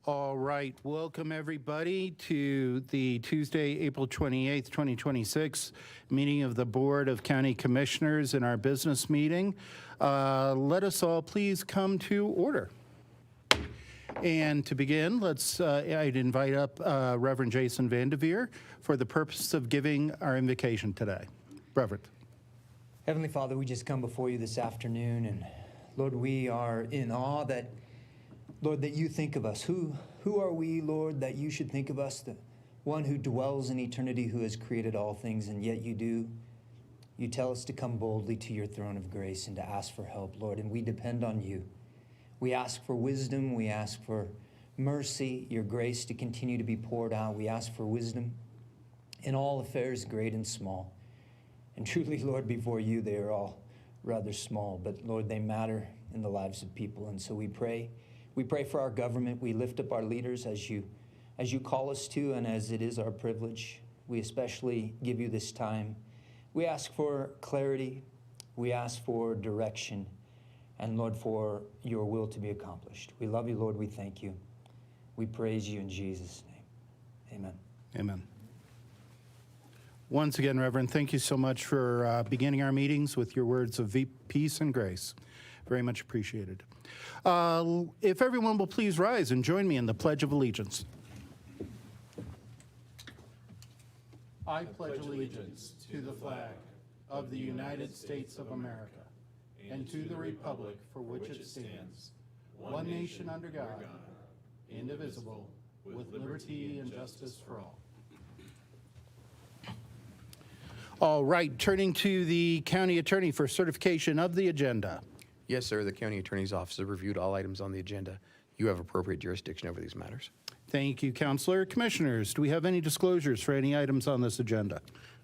All right, welcome everybody to the Tuesday, April 28th, 2026 meeting of the Board of County Commissioners in our business meeting. Let us all please come to order. And to begin, I'd invite up Reverend Jason Vandeveer for the purpose of giving our invocation today. Reverend. Heavenly Father, we just come before you this afternoon, and Lord, we are in awe that, Lord, that you think of us. Who are we, Lord, that you should think of us, the one who dwells in eternity, who has created all things, and yet you do. You tell us to come boldly to your throne of grace and to ask for help, Lord, and we depend on you. We ask for wisdom. We ask for mercy, your grace to continue to be poured out. We ask for wisdom in all affairs, great and small. And truly, Lord, before you, they are all rather small, but Lord, they matter in the lives of people. And so we pray. We pray for our government. We lift up our leaders as you call us to, and as it is our privilege. We especially give you this time. We ask for clarity. We ask for direction. And Lord, for your will to be accomplished. We love you, Lord. We thank you. We praise you in Jesus' name. Amen. Amen. Once again, Reverend, thank you so much for beginning our meetings with your words of peace and grace. Very much appreciated. If everyone will please rise and join me in the Pledge of Allegiance. I pledge allegiance to the flag of the United States of America and to the republic for which it stands, one nation under God, indivisible, with liberty and justice for all. All right, turning to the county attorney for certification of the agenda. Yes, sir. The county attorney's office has reviewed all items on the agenda. You have appropriate jurisdiction over these matters. Thank you, Counselor. Commissioners, do we have any disclosures for any items on this agenda?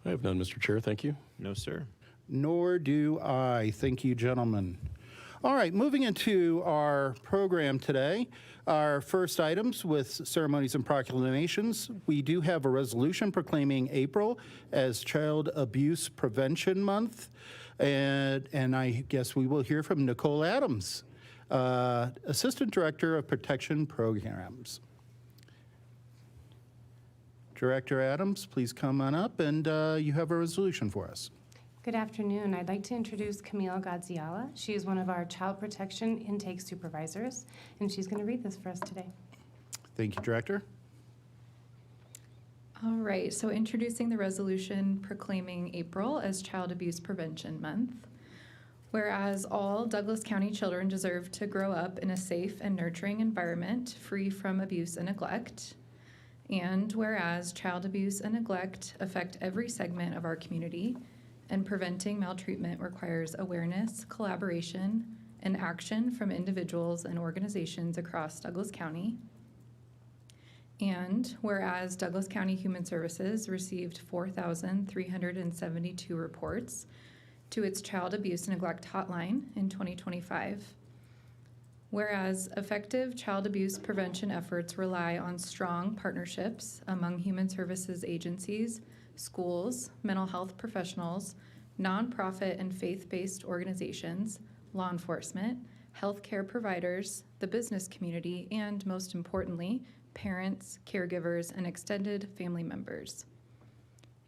I have none, Mr. Chair. Thank you. No, sir. Nor do I. Thank you, gentlemen. All right, moving into our program today, our first items with ceremonies and proclamations. We do have a resolution proclaiming April as Child Abuse Prevention Month. And I guess we will hear from Nicole Adams, Assistant Director of Protection Programs. Director Adams, please come on up, and you have a resolution for us. Good afternoon. I'd like to introduce Camille Gadziala. She is one of our child protection intake supervisors, and she's going to read this for us today. Thank you, Director. All right, so introducing the resolution proclaiming April as Child Abuse Prevention Month. Whereas all Douglas County children deserve to grow up in a safe and nurturing environment free from abuse and neglect. And whereas child abuse and neglect affect every segment of our community, and preventing maltreatment requires awareness, collaboration, and action from individuals and organizations across Douglas County. And whereas Douglas County Human Services received 4,372 reports to its child abuse and neglect hotline in 2025. Whereas effective child abuse prevention efforts rely on strong partnerships among human services agencies, schools, mental health professionals, nonprofit and faith-based organizations, law enforcement, healthcare providers, the business community, and most importantly, parents, caregivers, and extended family members.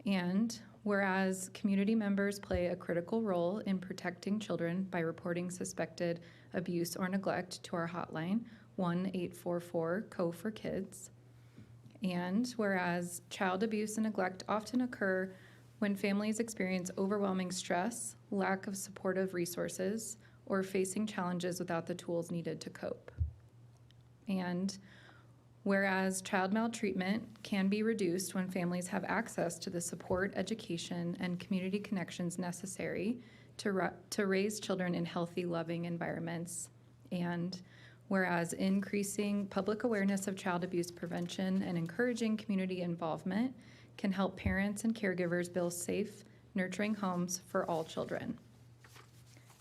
And whereas community members play a critical role in protecting children by reporting suspected abuse or neglect to our hotline, 1-844-CO-FOR-KIDS. And whereas child abuse and neglect often occur when families experience overwhelming stress, lack of supportive resources, or facing challenges without the tools needed to cope. And whereas child maltreatment can be reduced when families have access to the support, education, and community connections necessary to raise children in healthy, loving environments. And whereas increasing public awareness of child abuse prevention and encouraging community involvement can help parents and caregivers build safe, nurturing homes for all children.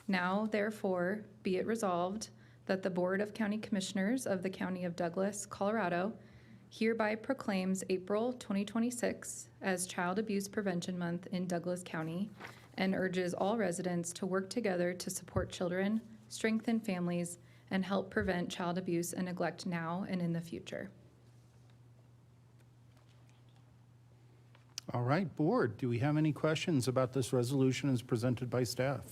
Now, therefore, be it resolved that the Board of County Commissioners of the County of Douglas, Colorado, hereby proclaims April 2026 as Child Abuse Prevention Month in Douglas County and urges all residents to work together to support children, strengthen families, and help prevent child abuse and neglect now and in the future. All right, board, do we have any questions about this resolution as presented by staff?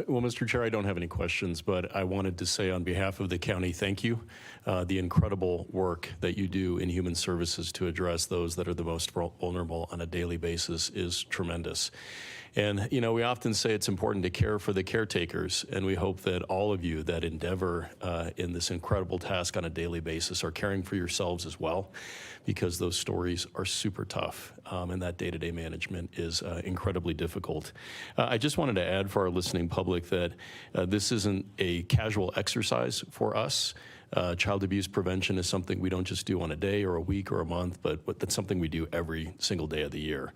Well, Mr. Chair, I don't have any questions, but I wanted to say on behalf of the county, thank you. The incredible work that you do in human services to address those that are the most vulnerable on a daily basis is tremendous. And, you know, we often say it's important to care for the caretakers, and we hope that all of you that endeavor in this incredible task on a daily basis are caring for yourselves as well, because those stories are super tough, and that day-to-day management is incredibly difficult. I just wanted to add for our listening public that this isn't a casual exercise for us. Child abuse prevention is something we don't just do on a day or a week or a month, but that's something we do every single day of the year.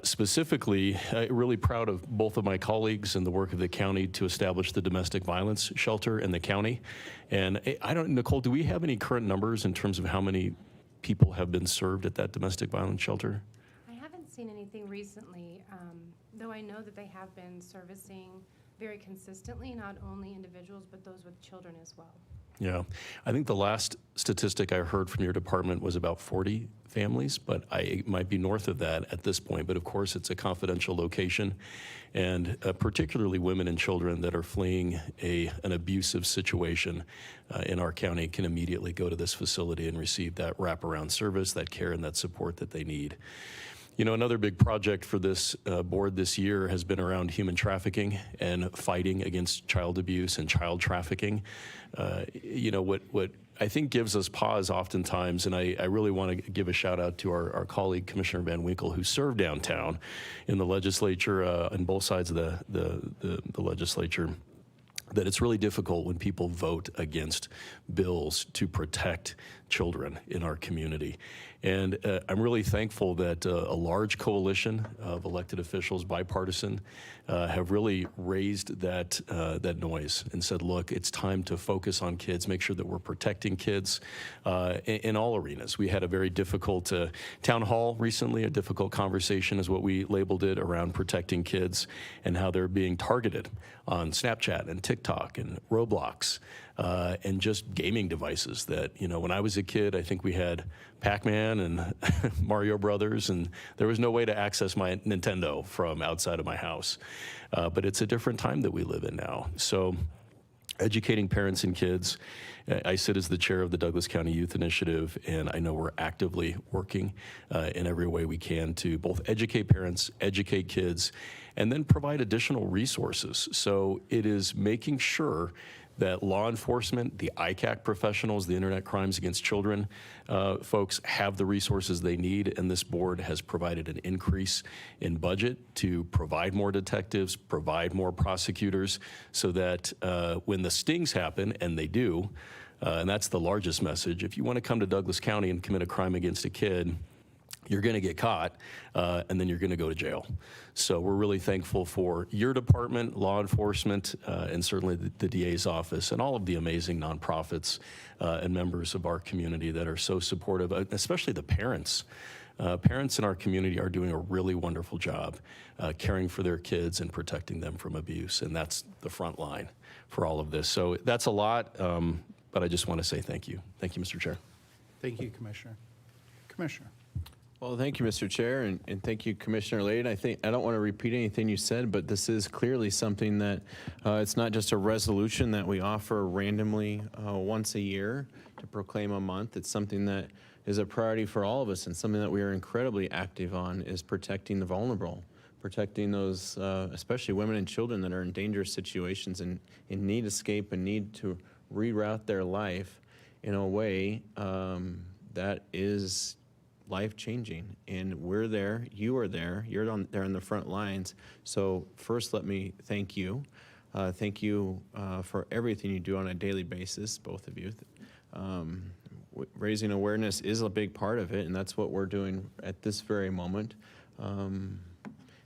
Specifically, really proud of both of my colleagues and the work of the county to establish the domestic violence shelter in the county. And I don't, Nicole, do we have any current numbers in terms of how many people have been served at that domestic violence shelter? I haven't seen anything recently, though I know that they have been servicing very consistently, not only individuals, but those with children as well. Yeah, I think the last statistic I heard from your department was about 40 families, but it might be north of that at this point. But of course, it's a confidential location, and particularly women and children that are fleeing an abusive situation in our county can immediately go to this facility and receive that wraparound service, that care, and that support that they need. You know, another big project for this board this year has been around human trafficking and fighting against child abuse and child trafficking. You know, what I think gives us pause oftentimes, and I really want to give a shout out to our colleague, Commissioner Van Winkle, who served downtown in the legislature on both sides of the legislature, that it's really difficult when people vote against bills to protect children in our community. And I'm really thankful that a large coalition of elected officials, bipartisan, have really raised that noise and said, look, it's time to focus on kids, make sure that we're protecting kids in all arenas. We had a very difficult town hall recently, a difficult conversation is what we labeled it, around protecting kids and how they're being targeted on Snapchat and TikTok and Roblox. And just gaming devices that, you know, when I was a kid, I think we had Pac-Man and Mario Brothers, and there was no way to access my Nintendo from outside of my house. But it's a different time that we live in now. So educating parents and kids. I sit as the chair of the Douglas County Youth Initiative, and I know we're actively working in every way we can to both educate parents, educate kids, and then provide additional resources. So it is making sure that law enforcement, the ICAC professionals, the Internet Crimes Against Children folks have the resources they need, and this board has provided an increase in budget to provide more detectives, provide more prosecutors, so that when the stings happen, and they do, and that's the largest message, if you want to come to Douglas County and commit a crime against a kid, you're going to get caught, and then you're going to go to jail. So we're really thankful for your department, law enforcement, and certainly the DA's office, and all of the amazing nonprofits and members of our community that are so supportive, especially the parents. Parents in our community are doing a really wonderful job caring for their kids and protecting them from abuse, and that's the front line for all of this. So that's a lot, but I just want to say thank you. Thank you, Mr. Chair. Thank you, Commissioner. Commissioner. Well, thank you, Mr. Chair, and thank you, Commissioner Lade. I don't want to repeat anything you said, but this is clearly something that it's not just a resolution that we offer randomly once a year to proclaim a month. It's something that is a priority for all of us, and something that we are incredibly active on is protecting the vulnerable, protecting those, especially women and children that are in dangerous situations and in need escape and need to reroute their life in a way that is life-changing. And we're there, you are there, you're there on the front lines. So first, let me thank you. Thank you for everything you do on a daily basis, both of you. Raising awareness is a big part of it, and that's what we're doing at this very moment.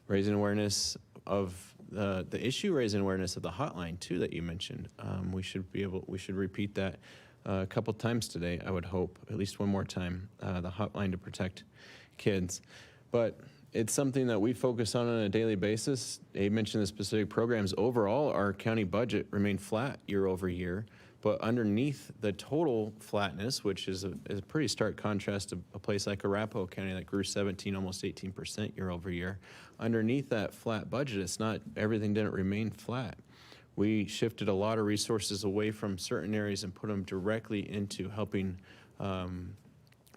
Raising awareness of the issue, raising awareness of the hotline too that you mentioned. We should repeat that a couple times today, I would hope, at least one more time, the hotline to protect kids. But It's something that we focus on a daily basis. Abe mentioned the specific programs. Overall, our county budget remained flat year over year, but underneath the total flatness, which is a pretty stark contrast to a place like Arapahoe County that grew 17, almost 18% year over year. Underneath that flat budget, it's not, everything didn't remain flat. We shifted a lot of resources away from certain areas and put them directly into helping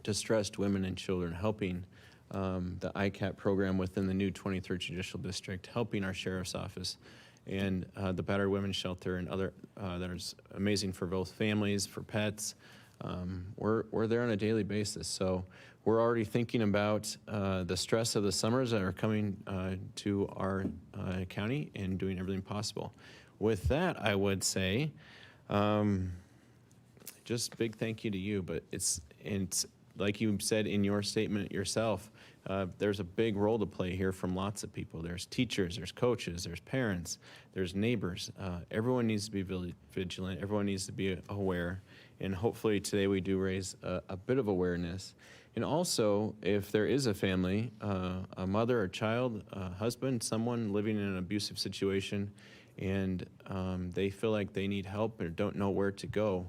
distressed women and children, helping the ICAP program within the new 23rd Judicial District, helping our Sheriff's Office and the Battered Women's Shelter and other that is amazing for both families, for pets. We're there on a daily basis. So we're already thinking about the stress of the summers that are coming to our county and doing everything possible. With that, I would say, just big thank you to you, but it's like you said in your statement yourself, there's a big role to play here from lots of people. There's teachers, there's coaches, there's parents, there's neighbors. Everyone needs to be vigilant. Everyone needs to be aware. And hopefully today we do raise a bit of awareness. And also, if there is a family, a mother, a child, a husband, someone living in an abusive situation, and they feel like they need help or don't know where to go,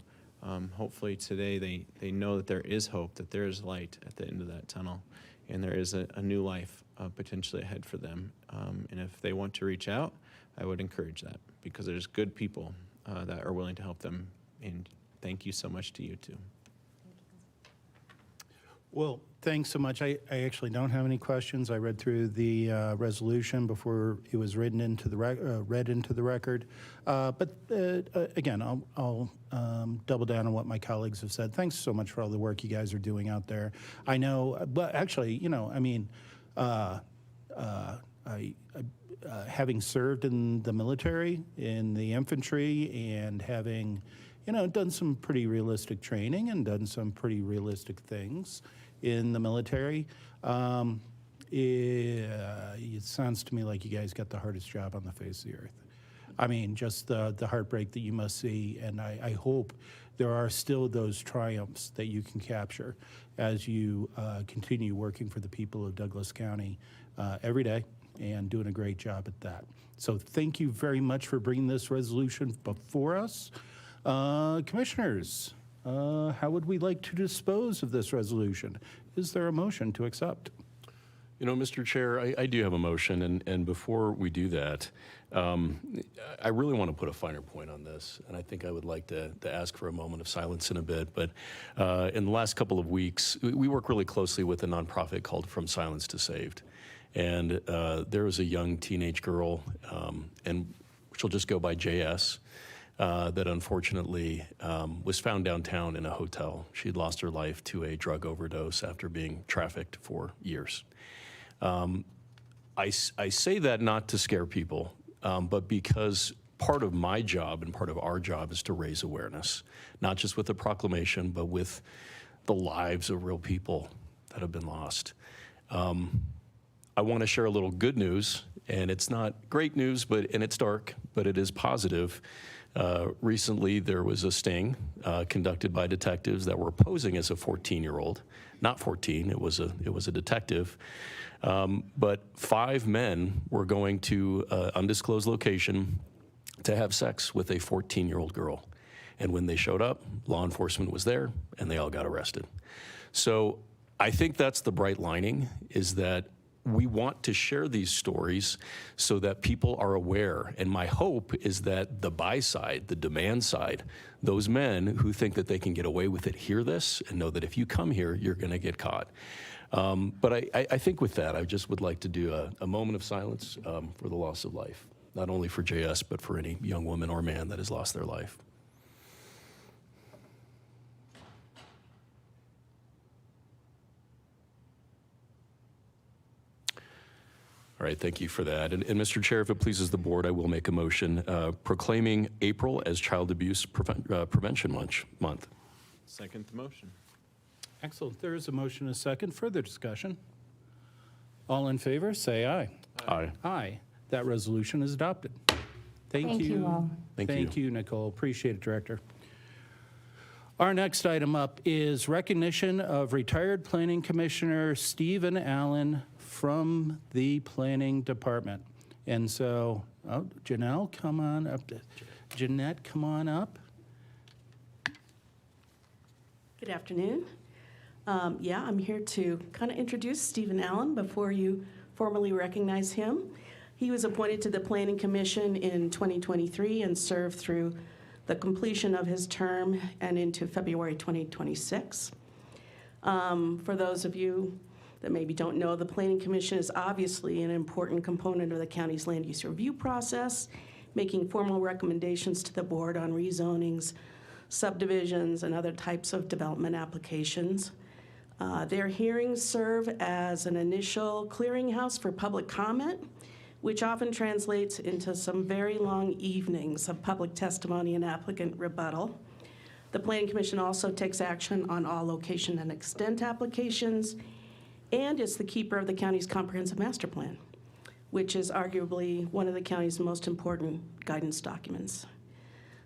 hopefully today they know that there is hope, that there is light at the end of that tunnel, and there is a new life potentially ahead for them. And if they want to reach out, I would encourage that, because there's good people that are willing to help them. And thank you so much to you too. Well, thanks so much. I actually don't have any questions. I read through the resolution before it was read into the record. But again, I'll double down on what my colleagues have said. Thanks so much for all the work you guys are doing out there. I know, but actually, having served in the military, in the infantry, and having done some pretty realistic training and done some pretty realistic things in the military. It sounds to me like you guys got the hardest job on the face of the earth. I mean, just the heartbreak that you must see, and I hope there are still those triumphs that you can capture as you continue working for the people of Douglas County every day and doing a great job at that. So thank you very much for bringing this resolution before us. Commissioners, how would we like to dispose of this resolution? Is there a motion to accept? Mr. Chair, I do have a motion, and before we do that, I really want to put a finer point on this, and I think I would like to ask for a moment of silence in a bit. But in the last couple of weeks, we work really closely with a nonprofit called From Silence to Saved. And there was a young teenage girl, and she'll just go by JS, that unfortunately was found downtown in a hotel. She had lost her life to a drug overdose after being trafficked for years. I say that not to scare people, but because part of my job and part of our job is to raise awareness, not just with a proclamation, but with the lives of real people that have been lost. I want to share a little good news, and it's not great news, and it's dark, but it is positive. Recently, there was a sting conducted by detectives that were posing as a 14-year-old. Not 14, it was a detective. But 5 men were going to an undisclosed location to have sex with a 14-year-old girl. And when they showed up, law enforcement was there, and they all got arrested. So I think that's the bright lining, is that we want to share these stories so that people are aware. And my hope is that the buy side, the demand side, those men who think that they can get away with it hear this and know that if you come here, you're going to get caught. But I think with that, I just would like to do a moment of silence for the loss of life, not only for JS, but for any young woman or man that has lost their life. All right, thank you for that. And Mr. Chair, if it pleases the board, I will make a motion proclaiming April as Child Abuse Prevention Month. Second the motion. Excellent. There is a motion and a second. Further discussion? All in favor, say aye. Aye. Aye. That resolution is adopted. Thank you all. Thank you, Nicole. Appreciate it, Director. Our next item up is recognition of retired Planning Commissioner Stephen Allen from the Planning Department. And so, Janelle, come on up. Jeanette, come on up. Good afternoon. I'm here to kind of introduce Stephen Allen before you formally recognize him. He was appointed to the Planning Commission in 2023 and served through the completion of his term and into February 2026. For those of you that maybe don't know, the Planning Commission is obviously an important component of the county's land use review process, making formal recommendations to the board on rezonings, subdivisions, and other types of development applications. Their hearings serve as an initial clearinghouse for public comment, which often translates into some very long evenings of public testimony and applicant rebuttal. The Planning Commission also takes action on all location and extent applications, and is the keeper of the county's comprehensive master plan, which is arguably one of the county's most important guidance documents.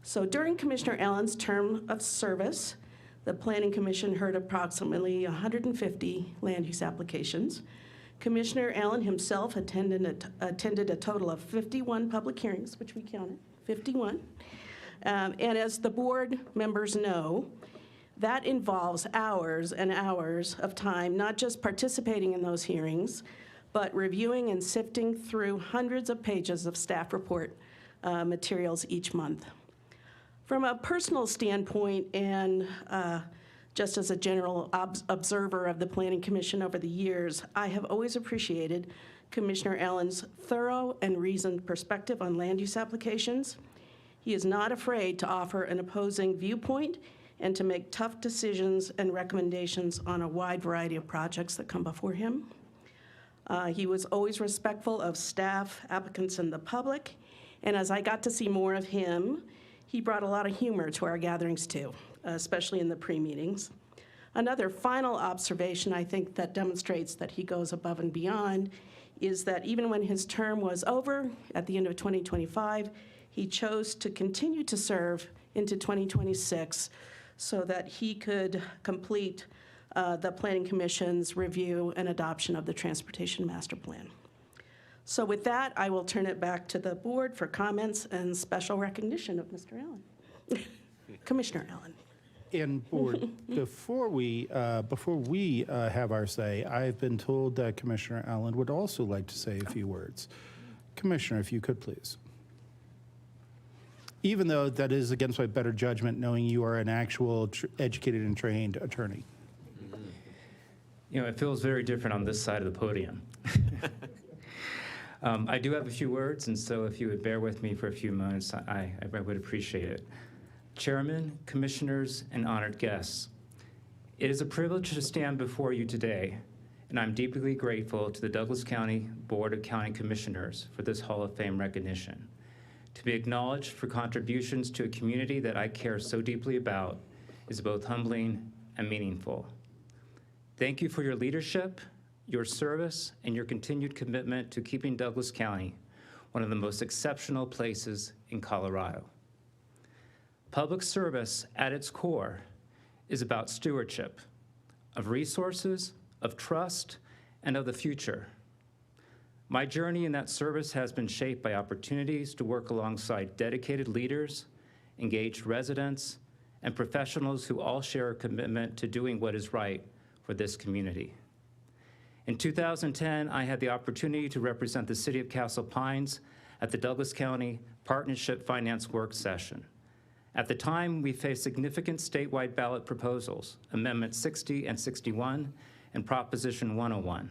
So during Commissioner Allen's term of service, the Planning Commission heard approximately 150 land use applications. Commissioner Allen himself attended a total of 51 public hearings, which we counted, 51. And as the board members know, that involves hours and hours of time, not just participating in those hearings, but reviewing and sifting through hundreds of pages of staff report materials each month. From a personal standpoint and just as a general observer of the Planning Commission over the years, I have always appreciated Commissioner Allen's thorough and reasoned perspective on land use applications. He is not afraid to offer an opposing viewpoint and to make tough decisions and recommendations on a wide variety of projects that come before him. He was always respectful of staff, applicants, and the public, and as I got to see more of him, he brought a lot of humor to our gatherings too, especially in the pre-meetings. Another final observation I think that demonstrates that he goes above and beyond is that even when his term was over at the end of 2025, he chose to continue to serve into 2026 so that he could complete the Planning Commission's review and adoption of the Transportation Master Plan. So with that, I will turn it back to the board for comments and special recognition of Mr. Allen. Commissioner Allen. And board, before we have our say, I've been told that Commissioner Allen would also like to say a few words. Commissioner, if you could, please. Even though that is against my better judgment, knowing you are an actual educated and trained attorney. You know, it feels very different on this side of the podium. I do have a few words, and so if you would bear with me for a few moments, I would appreciate it. Chairman, commissioners, and honored guests, it is a privilege to stand before you today, and I'm deeply grateful to the Douglas County Board of County Commissioners for this Hall of Fame recognition. To be acknowledged for contributions to a community that I care so deeply about is both humbling and meaningful. Thank you for your leadership, your service, and your continued commitment to keeping Douglas County one of the most exceptional places in Colorado. Public service at its core is about stewardship of resources, of trust, and of the future. My journey in that service has been shaped by opportunities to work alongside dedicated leaders, engaged residents, and professionals who all share a commitment to doing what is right for this community. In 2010, I had the opportunity to represent the City of Castle Pines at the Douglas County Partnership Finance Work Session. At the time, we faced significant statewide ballot proposals, Amendment 60 and 61 and Proposition 101,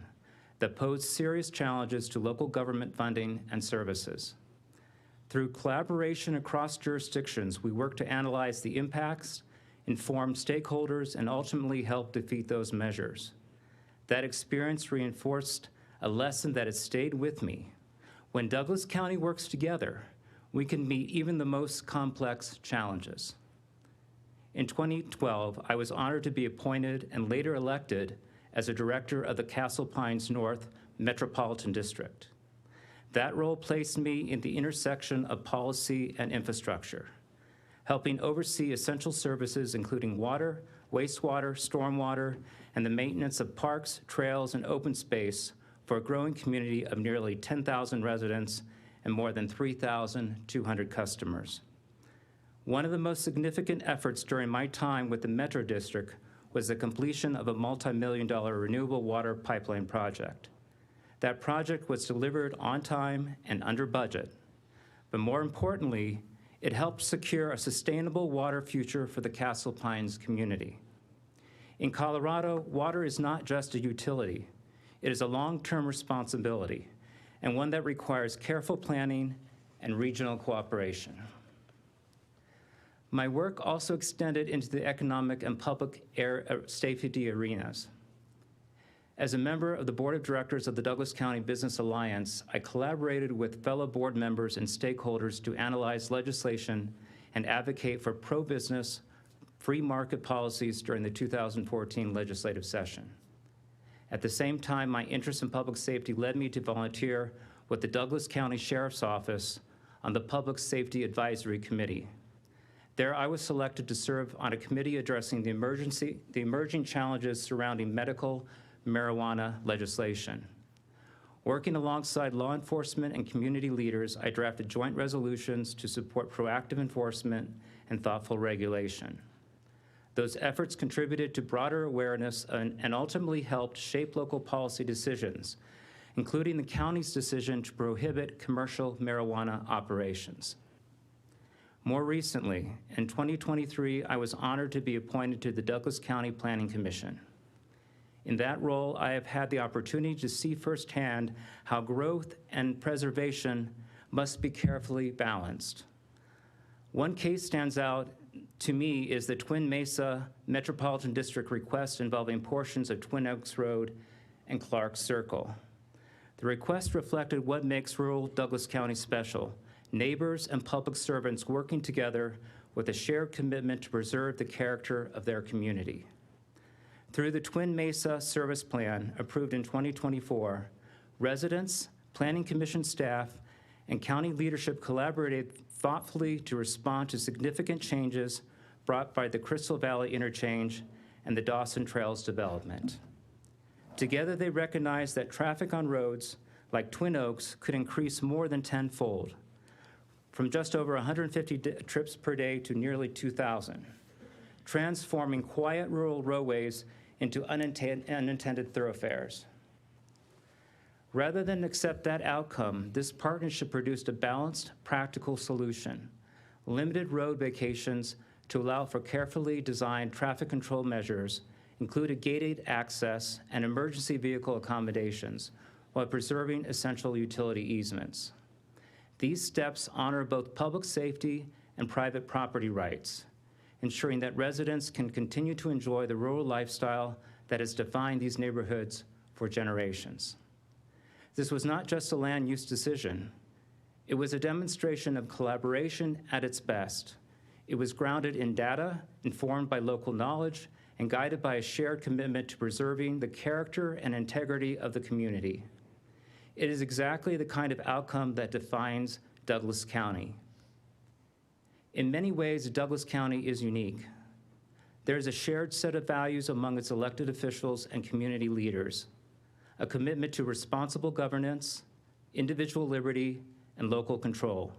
that posed serious challenges to local government funding and services. Through collaboration across jurisdictions, we worked to analyze the impacts, inform stakeholders, and ultimately help defeat those measures. That experience reinforced a lesson that has stayed with me. When Douglas County works together, we can meet even the most complex challenges. In 2012, I was honored to be appointed and later elected as a director of the Castle Pines North Metropolitan District. That role placed me in the intersection of policy and infrastructure, helping oversee essential services including water, wastewater, stormwater, and the maintenance of parks, trails, and open space for a growing community of nearly 10,000 residents and more than 3,200 customers. One of the most significant efforts during my time with the Metro District was the completion of a multi-million-dollar renewable water pipeline project. That project was delivered on time and under budget, but more importantly, it helped secure a sustainable water future for the Castle Pines community. In Colorado, water is not just a utility. It is a long-term responsibility, and one that requires careful planning and regional cooperation. My work also extended into the economic and public safety arenas. As a member of the Board of Directors of the Douglas County Business Alliance, I collaborated with fellow board members and stakeholders to analyze legislation and advocate for pro-business, free market policies during the 2014 legislative session. At the same time, my interest in public safety led me to volunteer with the Douglas County Sheriff's Office on the Public Safety Advisory Committee. There, I was selected to serve on a committee addressing the emerging challenges surrounding medical marijuana legislation. Working alongside law enforcement and community leaders, I drafted joint resolutions to support proactive enforcement and thoughtful regulation. Those efforts contributed to broader awareness and ultimately helped shape local policy decisions, including the county's decision to prohibit commercial marijuana operations. More recently, in 2023, I was honored to be appointed to the Douglas County Planning Commission. In that role, I have had the opportunity to see firsthand how growth and preservation must be carefully balanced. One case stands out to me is the Twin Mesa Metropolitan District request involving portions of Twin Oaks Road and Clark Circle. The request reflected what makes rural Douglas County special: neighbors and public servants working together with a shared commitment to preserve the character of their community. Through the Twin Mesa Service Plan approved in 2024, residents, Planning Commission staff, and county leadership collaborated thoughtfully to respond to significant changes brought by the Crystal Valley Interchange and the Dawson Trails development. Together, they recognized that traffic on roads like Twin Oaks could increase more than tenfold, from just over 150 trips per day to nearly 2,000, transforming quiet rural roadways into unintended thoroughfares. Rather than accept that outcome, this partnership produced a balanced, practical solution: limited road vacations to allow for carefully designed traffic control measures, included gated access and emergency vehicle accommodations, while preserving essential utility easements. These steps honor both public safety and private property rights, ensuring that residents can continue to enjoy the rural lifestyle that has defined these neighborhoods for generations. This was not just a land use decision. It was a demonstration of collaboration at its best. It was grounded in data, informed by local knowledge, and guided by a shared commitment to preserving the character and integrity of the community. It is exactly the kind of outcome that defines Douglas County. In many ways, Douglas County is unique. There is a shared set of values among its elected officials and community leaders: a commitment to responsible governance, individual liberty, and local control.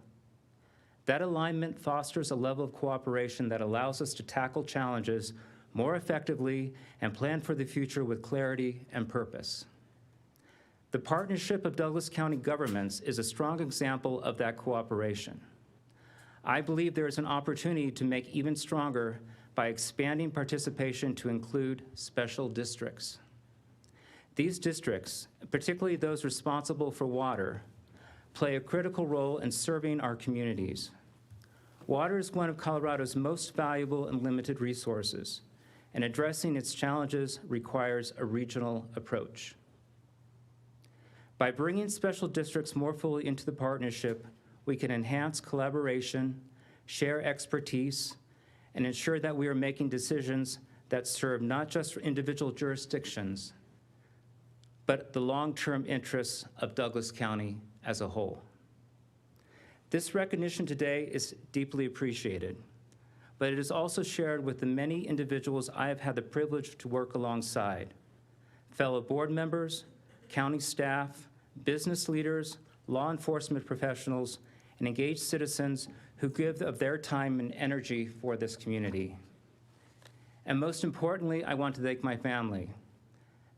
That alignment fosters a level of cooperation that allows us to tackle challenges more effectively and plan for the future with clarity and purpose. The partnership of Douglas County governments is a strong example of that cooperation. I believe there is an opportunity to make even stronger by expanding participation to include special districts. These districts, particularly those responsible for water, play a critical role in serving our communities. Water is one of Colorado's most valuable and limited resources, and addressing its challenges requires a regional approach. By bringing special districts more fully into the partnership, we can enhance collaboration, share expertise, and ensure that we are making decisions that serve not just individual jurisdictions, but the long-term interests of Douglas County as a whole. This recognition today is deeply appreciated, but it is also shared with the many individuals I have had the privilege to work alongside: fellow board members, county staff, business leaders, law enforcement professionals, and engaged citizens who give of their time and energy for this community. And most importantly, I want to thank my family.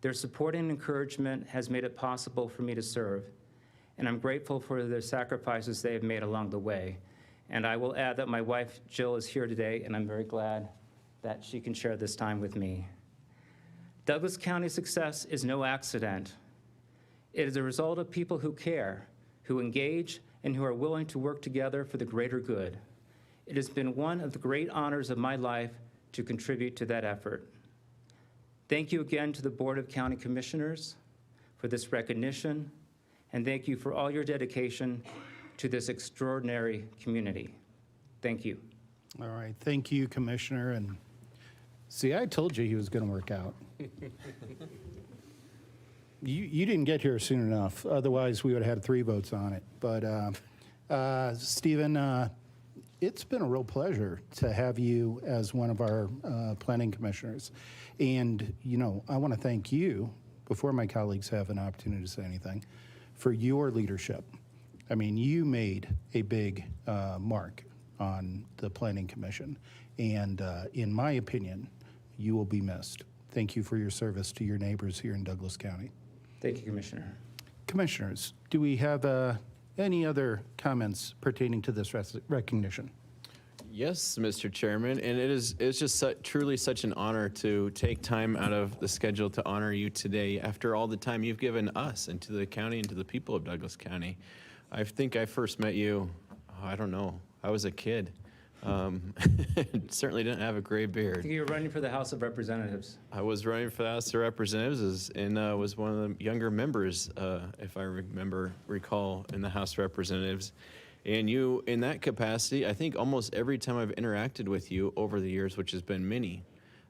Their support and encouragement has made it possible for me to serve, and I'm grateful for the sacrifices they have made along the way. And I will add that my wife, Jill, is here today, and I'm very glad that she can share this time with me. Douglas County's success is no accident. It is a result of people who care, who engage, and who are willing to work together for the greater good. It has been one of the great honors of my life to contribute to that effort. Thank you again to the Board of County Commissioners for this recognition, and thank you for all your dedication to this extraordinary community. Thank you. All right, thank you, Commissioner. And see, I told you he was going to work out. You didn't get here soon enough. Otherwise, we would have had 3 votes on it. But Stephen, it's been a real pleasure to have you as one of our planning commissioners. And, you know, I want to thank you, before my colleagues have an opportunity to say anything, for your leadership. I mean, you made a big mark on the Planning Commission. And in my opinion, you will be missed. Thank you for your service to your neighbors here in Douglas County. Thank you, Commissioner. Commissioners, do we have any other comments pertaining to this recognition? Yes, Mr. Chairman, and it's just truly such an honor to take time out of the schedule to honor you today after all the time you've given us and to the county and to the people of Douglas County. I think I first met you, I don't know, I was a kid. Certainly didn't have a gray I beard. think you're running for the House of Representatives. I was running for the House of Representatives and was one of the younger members, if I recall, in the House of Representatives. And you, in that capacity, I think almost every time I've interacted with you over the years, which has been many,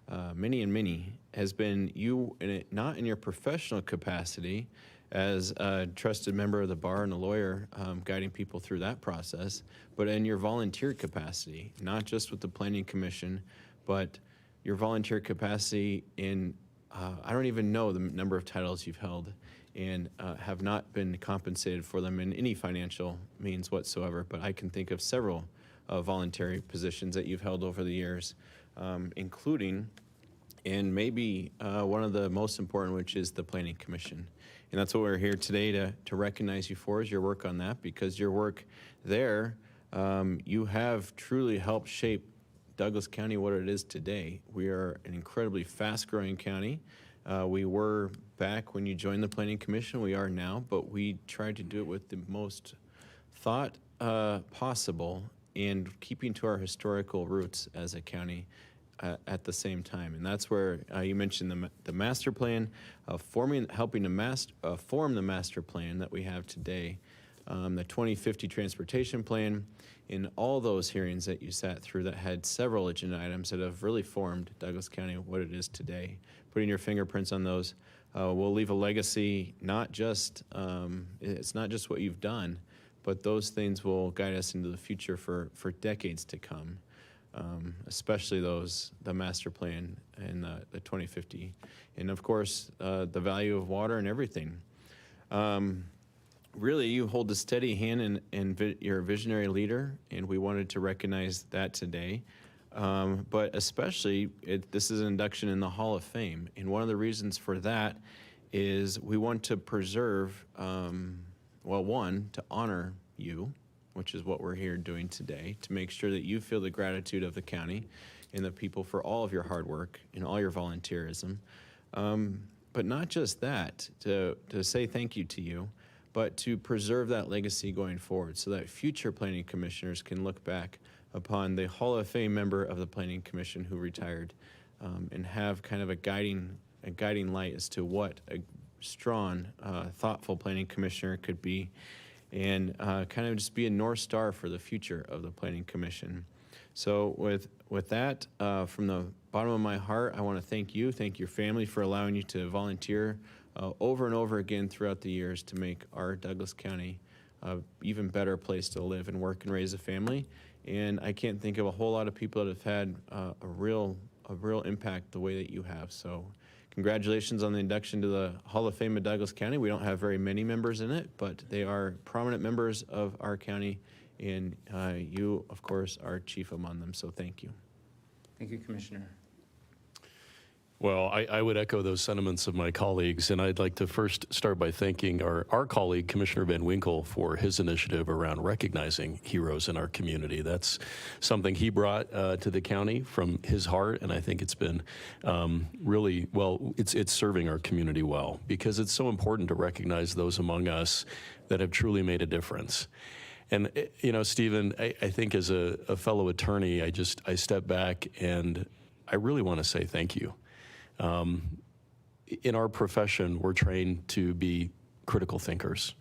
has been you, not in your professional capacity as a trusted member of the bar and a lawyer, guiding people through that process, but in your volunteer capacity, not just with the Planning Commission, but your volunteer capacity in, I don't even know the number of titles you've held, and have not been compensated for them in any financial means whatsoever, but I can think of several voluntary positions that you've held over the years, including, and maybe one of the most important, which is the Planning Commission. And that's what we're here today to recognize you for, is your work on that, because your work there, you have truly helped shape Douglas County what it is today. We are an incredibly fast-growing county. We were back when you joined the Planning Commission, we are now, but we tried to do it with the most thought possible and keeping to our historical roots as a county at the same time. And that's where you mentioned the master plan, helping to form the master plan that we have today, the 2050 transportation plan, in all those hearings that you sat through that had several agenda items that have really formed Douglas County what it is today. Putting your fingerprints on those will leave a legacy, not just, it's not just what you've done, but those things will guide us into the future for decades to come, especially the master plan and the 2050. And of course, the value of water and everything. Really, you hold a steady hand and you're a visionary leader, and we wanted to recognize that today. But especially, this is an induction in the Hall of Fame. And one of the reasons for that is we want to preserve, well, one, to honor you, which is what we're here doing today, to make sure that you feel the gratitude of the county and the people for all of your hard work and all your volunteerism. But not just that, to say thank you to you, but to preserve that legacy going forward so that future planning commissioners can look back upon the Hall of Fame member of the Planning Commission who retired, and have kind of a guiding light as to what a strong, thoughtful planning commissioner could be, and kind of just be a North Star for the future of the Planning Commission. So with that, from the bottom of my heart, I want to thank your family for allowing you to volunteer over and over again throughout the years to make our Douglas County an even better place to live and work and raise a family. And I can't think of a whole lot of people that have had a real impact the way that you have. So congratulations on the induction to the Hall of Fame of Douglas County. We don't have very many members in it, but they are prominent members of our county, and you, of course, are chief among them, so thank you. Thank you, Commissioner. Well, I would echo those sentiments of my colleagues, and I'd like to first start by thanking our colleague, Commissioner Van Winkle, for his initiative around recognizing heroes in our community. That's something he brought to the county from his heart, and I think it's been really, well, it's serving our community well, because it's so important to recognize those among us that have truly made a difference. And, you know, Stephen, I think as a fellow attorney, I step back and I really want to say thank you. In our profession, we're trained to be critical thinkers,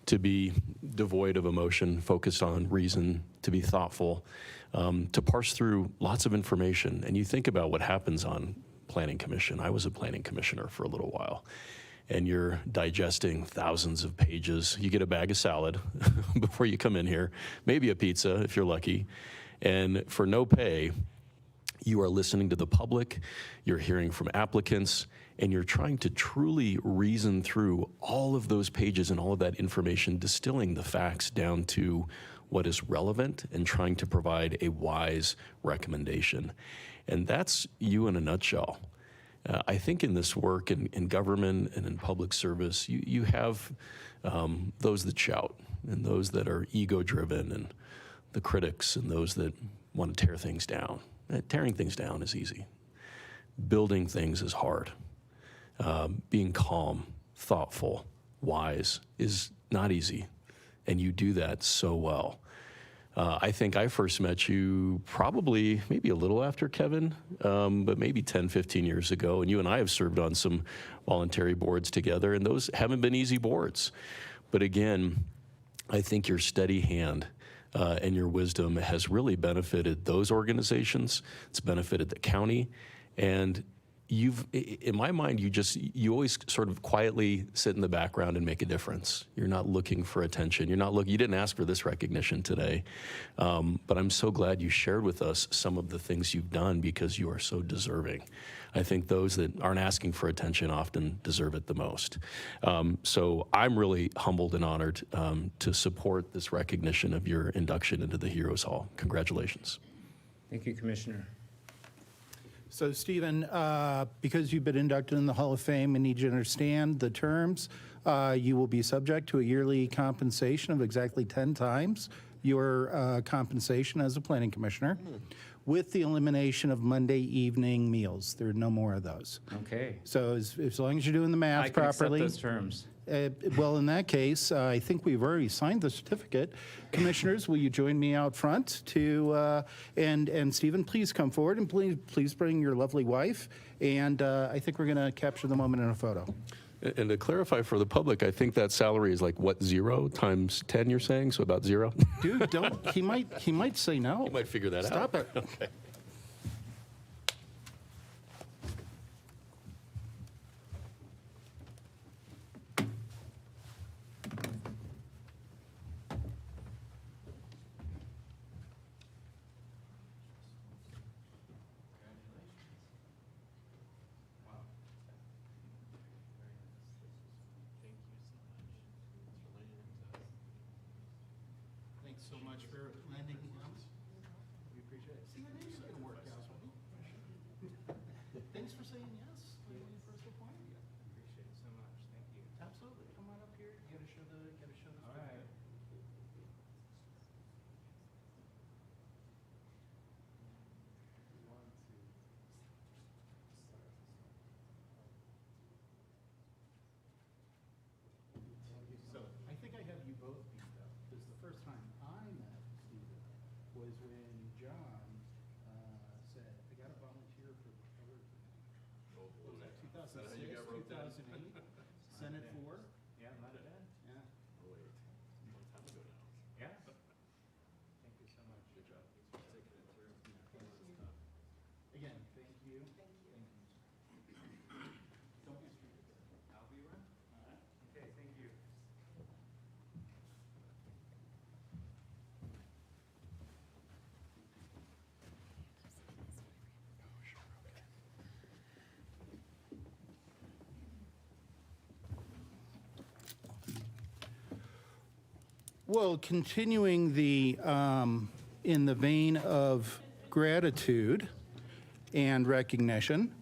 to be devoid of emotion, focused on reason, to be thoughtful, to parse through lots of information. And you think about what happens on planning commission. I was a planning commissioner for a little while. And you're digesting thousands of pages. You get a bag of salad before you come in here, maybe a pizza if you're lucky. And for no pay, you are listening to the public, you're hearing from applicants, and you're trying to truly reason through all of those pages and all of that information, distilling the facts down to what is relevant and trying to provide a wise recommendation. And that's you in a nutshell. I think in this work in government and in public service, you have those that shout and those that are ego-driven and the critics and those that want to tear things down. Tearing things down is easy. Building things is hard. Being calm, thoughtful, wise is not easy, and you do that so well. I think I first met you probably maybe a little after Kevin, but maybe 10, 15 years ago, and you and I have served on some voluntary boards together, and those haven't been easy boards. But again, I think your steady hand and your wisdom has really benefited those organizations. It's benefited the county, and in my mind, you always sort of quietly sit in the background and make a difference. You're not looking for attention. You didn't ask for this recognition today, but I'm so glad you shared with us some of the things you've done because you are so deserving. I think those that aren't asking for attention often deserve it the most. So I'm really humbled and honored to support this recognition of your induction into the Heroes Hall. Congratulations. Thank you, Commissioner. So, Stephen, because you've been inducted in the Hall of Fame and need you to understand the terms, you will be subject to a yearly compensation of exactly 10 times your compensation as a planning commissioner, with the elimination of Monday evening meals. There are no more of those. Okay. So as long as you're doing the math I can properly. accept those terms. Well, in that case, I think we've already signed the certificate. Commissioners, will you join me out front to, and Stephen, please come forward and please bring your lovely wife. And I think we're going to capture the moment in a photo. And to clarify for the public, I think that salary is like, what, 0 times 10, you're saying? So about 0? Dude, don't, he might say no. You might figure that out. Stop it. Okay. Thanks so much for lending him. We appreciate it. See, I knew you were going to work out with me. Thanks for saying yes when we first appointed you. Appreciate it so much. Thank you. Absolutely. Come on up here. You got to show the. All right. So I think I have you both beat up, because the first time I met Stephen was when John said, I got to volunteer for the color committee. What was that, 2006, 2008? Senate 4? Yeah, might have been. Yeah. Yeah. Thank you so much. Good job. Again, thank you. Thank you. Don't miss me. I'll be around. All right. Okay, thank you. Well, continuing in the vein of gratitude and recognition,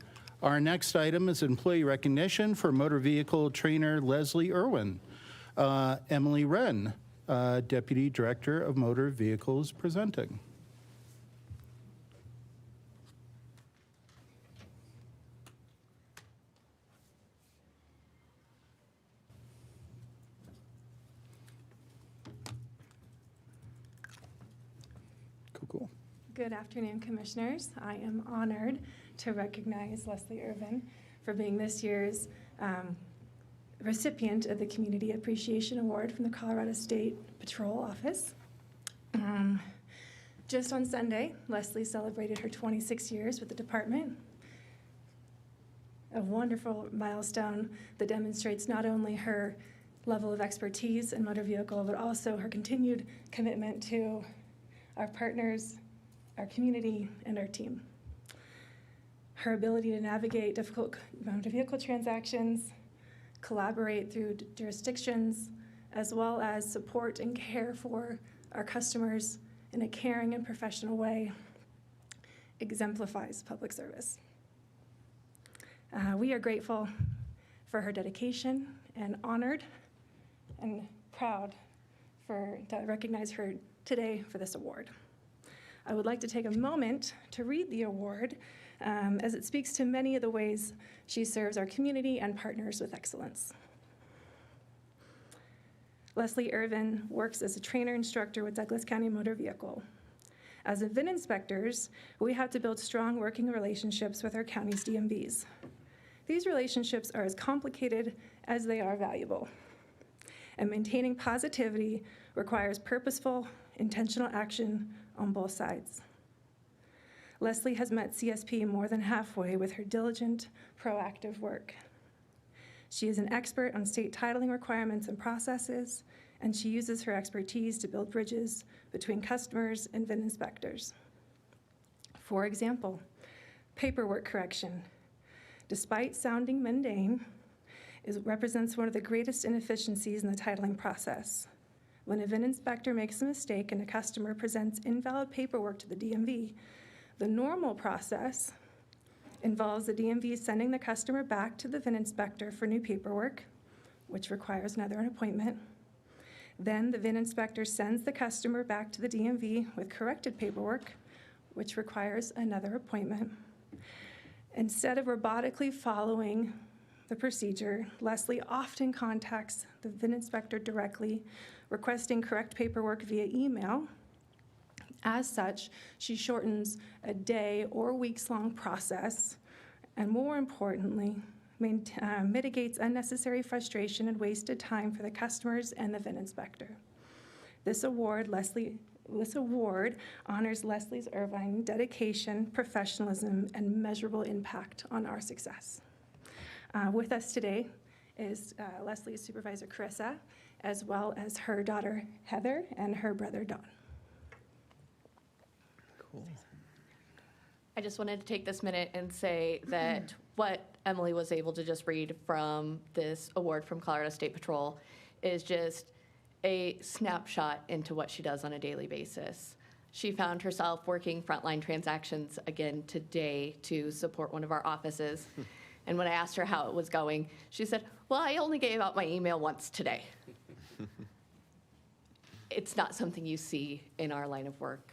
our next item is employee recognition for motor vehicle trainer Leslie Irwin. Emily Wren, Deputy Director of Motor Vehicles, presenting. Cool. Good afternoon, Commissioners. I am honored to recognize Leslie Irvin for being this year's recipient of the Community Appreciation Award from the Colorado State Patrol Office. Just on Sunday, Leslie celebrated her 26 years with the department. A wonderful milestone that demonstrates not only her level of expertise in motor vehicle, but also her continued commitment to our partners, our community, and our team. Her ability to navigate difficult motor vehicle transactions, collaborate through jurisdictions, as well as support and care for our customers in a caring and professional way, exemplifies public service. We are grateful for her dedication and honored and proud to recognize her today for this award. I would like to take a moment to read the award as it speaks to many of the ways she serves our community and partners with excellence. Leslie Irvin works as a trainer instructor with Douglas County Motor Vehicle. As VIN inspectors, we have to build strong working relationships with our county's DMVs. These relationships are as complicated as they are valuable. And maintaining positivity requires purposeful, intentional action on both sides. Leslie has met CSP more than halfway with her diligent, proactive work. She is an expert on state titling requirements and processes, and she uses her expertise to build bridges between customers and VIN inspectors. For example, paperwork correction. Despite sounding mundane, it represents one of the greatest inefficiencies in the titling process. When a VIN inspector makes a mistake and a customer presents invalid paperwork to the DMV, the normal process involves the DMV sending the customer back to the VIN inspector for new paperwork, which requires another appointment. Then the VIN inspector sends the customer back to the DMV with corrected paperwork, which requires another appointment. Instead of robotically following the procedure, Leslie often contacts the VIN inspector directly, requesting correct paperwork via email. As such, she shortens a day or weeks-long process, and more importantly, mitigates unnecessary frustration and wasted time for the customers and the VIN inspector. This award honors Leslie Irvine's dedication, professionalism, and measurable impact on our success. With us today is Leslie's supervisor, Carissa, as well as her daughter, Heather, and her brother, Don. I just wanted to take this minute and say that what Emily was able to just read from this award from Colorado State Patrol is just a snapshot into what she does on a daily basis. She found herself working frontline transactions again today to support one of our offices. And when I asked her how it was going, she said, well, I only gave out my email once today. It's not something you see in our line of work.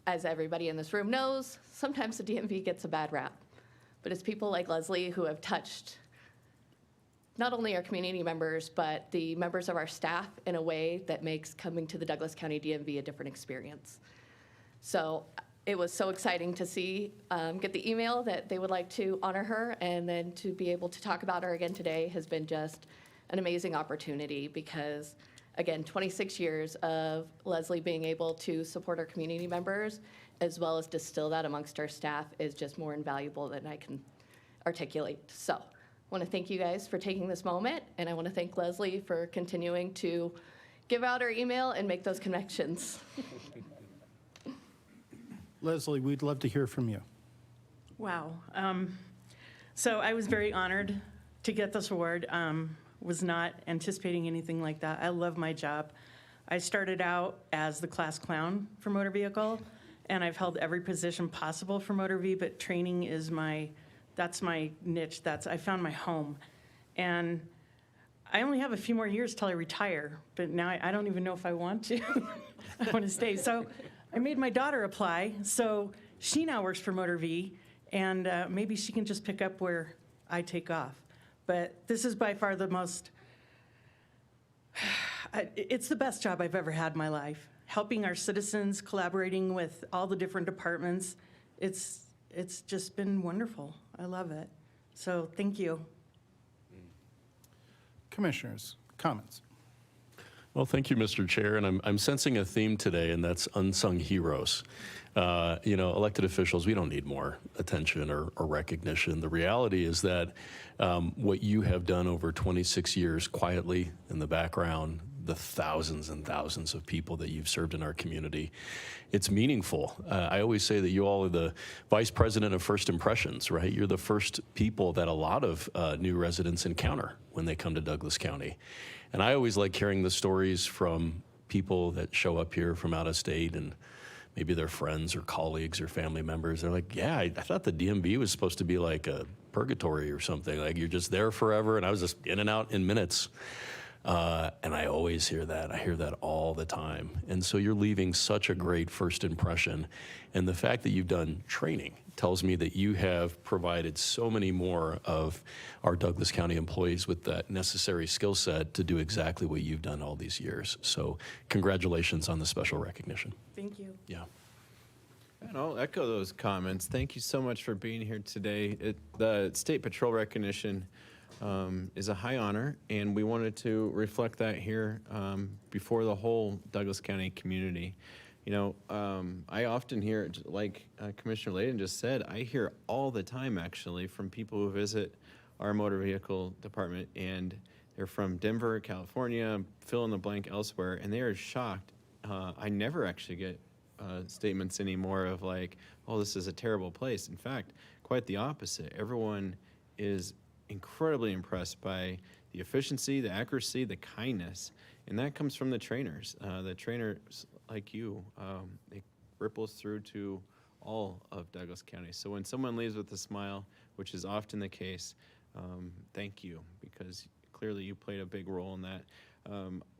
As everybody in this room knows, sometimes the DMV gets a bad rap. But it's people like Leslie who have touched not only our community members, but the members of our staff in a way that makes coming to the Douglas County DMV a different experience. So it was so exciting to see, get the email that they would like to honor her, and then to be able to talk about her again today has been just an amazing opportunity because, again, 26 years of Leslie being able to support our community members as well as distill that amongst our staff is just more invaluable than I can articulate. So I want to thank you guys for taking this moment, and I want to thank Leslie for continuing to give out her email and make those connections. Leslie, we'd love to hear from you. Wow. So I was very honored to get this award. Was not anticipating anything like that. I love my job. I started out as the class clown for motor vehicle, and I've held every position possible for motor V, but training is that's my niche. I found my home. And I only have a few more years till I retire, but now I don't even know if I want to. I want to stay. So I made my daughter apply, so she now works for Motor V, and maybe she can just pick up where I take off. But this is by far the most, it's the best job I've ever had in my life. Helping our citizens, collaborating with all the different departments, it's just been wonderful. I love it. So thank you. Commissioners, comments? Well, thank you, Mr. Chair, and I'm sensing a theme today, and that's unsung heroes. Elected officials, we don't need more attention or recognition. The reality is that what you have done over 26 years quietly in the background, the thousands and thousands of people that you've served in our community, it's meaningful. I always say that you all are the vice president of first impressions, right? You're the first people that a lot of new residents encounter when they come to Douglas County. And I always like hearing the stories from people that show up here from out of state, and maybe their friends or colleagues or family members. They're like, yeah, I thought the DMV was supposed to be like a purgatory or something. Like you're just there forever, and I was just in and out in minutes. And I always hear that. I hear that all the time. And so you're leaving such a great first impression. And the fact that you've done training tells me that you have provided so many more of our Douglas County employees with that necessary skill set to do exactly what you've done all these years. So congratulations on the special recognition. Thank you. Yeah. And I'll echo those comments. Thank you so much for being here today. The State Patrol recognition is a high honor, and we wanted to reflect that here before the whole Douglas County community. I often hear, like Commissioner Layden just said, I hear all the time actually from people who visit our motor vehicle department, and they're from Denver, California, fill in the blank elsewhere, and they are shocked. I never actually get statements anymore of like, oh, this is a terrible place. In fact, quite the opposite. Everyone is incredibly impressed by the efficiency, the accuracy, the kindness, and that comes from the trainers. The trainers like you, it ripples through to all of Douglas County. So when someone leaves with a smile, which is often the case, thank you, because clearly you played a big role in that.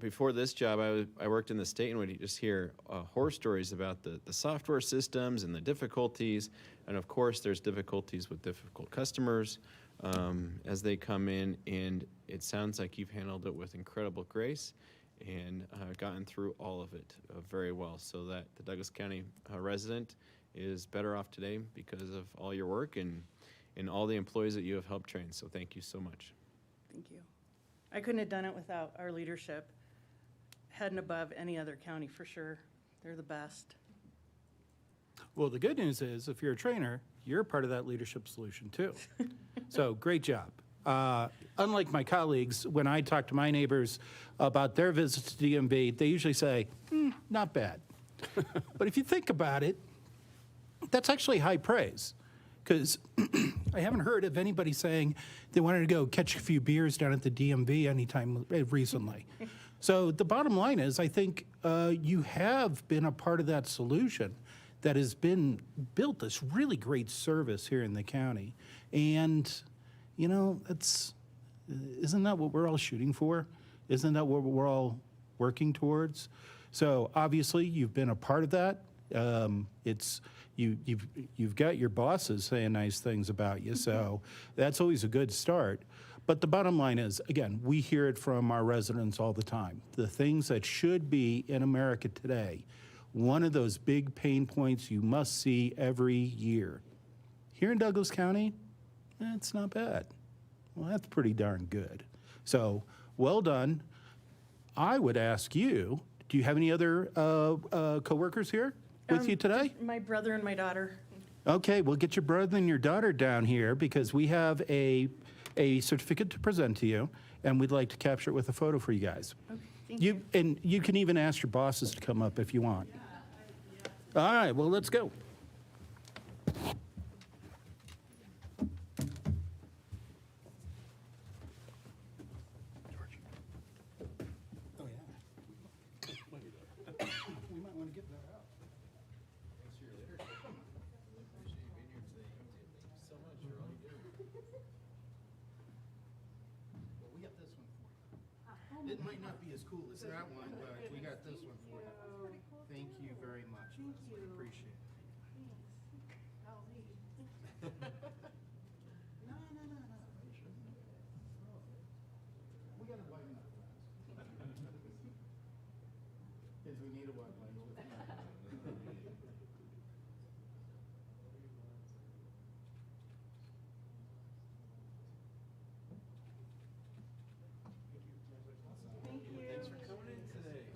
Before this job, I worked in the state and would just hear horror stories about the software systems and the difficulties. And of course, there's difficulties with difficult customers as they come in, and it sounds like you've handled it with incredible grace and gotten through all of it very well, so that the Douglas County resident is better off today because of all your work and all the employees that you have helped train. So thank you so much. Thank you. I couldn't have done it without our leadership, head and above any other county for sure. They're the best. Well, the good news is, if you're a trainer, you're part of that leadership solution too. So great job. Unlike my colleagues, when I talk to my neighbors about their visits to DMV, they usually say, not bad. But if you think about it, that's actually high praise, because I haven't heard of anybody saying they wanted to go catch a few beers down at the DMV anytime recently. So the bottom line is, I think you have been a part of that solution that has been built this really great service here in the county. And, isn't that what we're all shooting for? Isn't that what we're all working towards? So obviously, you've been a part of that. You've got your bosses saying nice things about you, so that's always a good start. But the bottom line is, again, we hear it from our residents all the time. The things that should be in America today, one of those big pain points you must see every year. Here in Douglas County, it's not bad. Well, that's pretty darn good. So, well done. I would ask you, do you have any other coworkers here with you today? My brother and my daughter. Okay, we'll get your brother and your daughter down here, because we have a certificate to present to you, and we'd like to capture it with a photo for you guys. Okay, thank you. And you can even ask your bosses to come up if you want. All right, well, let's go. might not be as cool as that one, but we got this one for you. Thank you very much. Leslie. Appreciate it. No. We got a white one. Kids, we need a white one. Thanks for coming in today.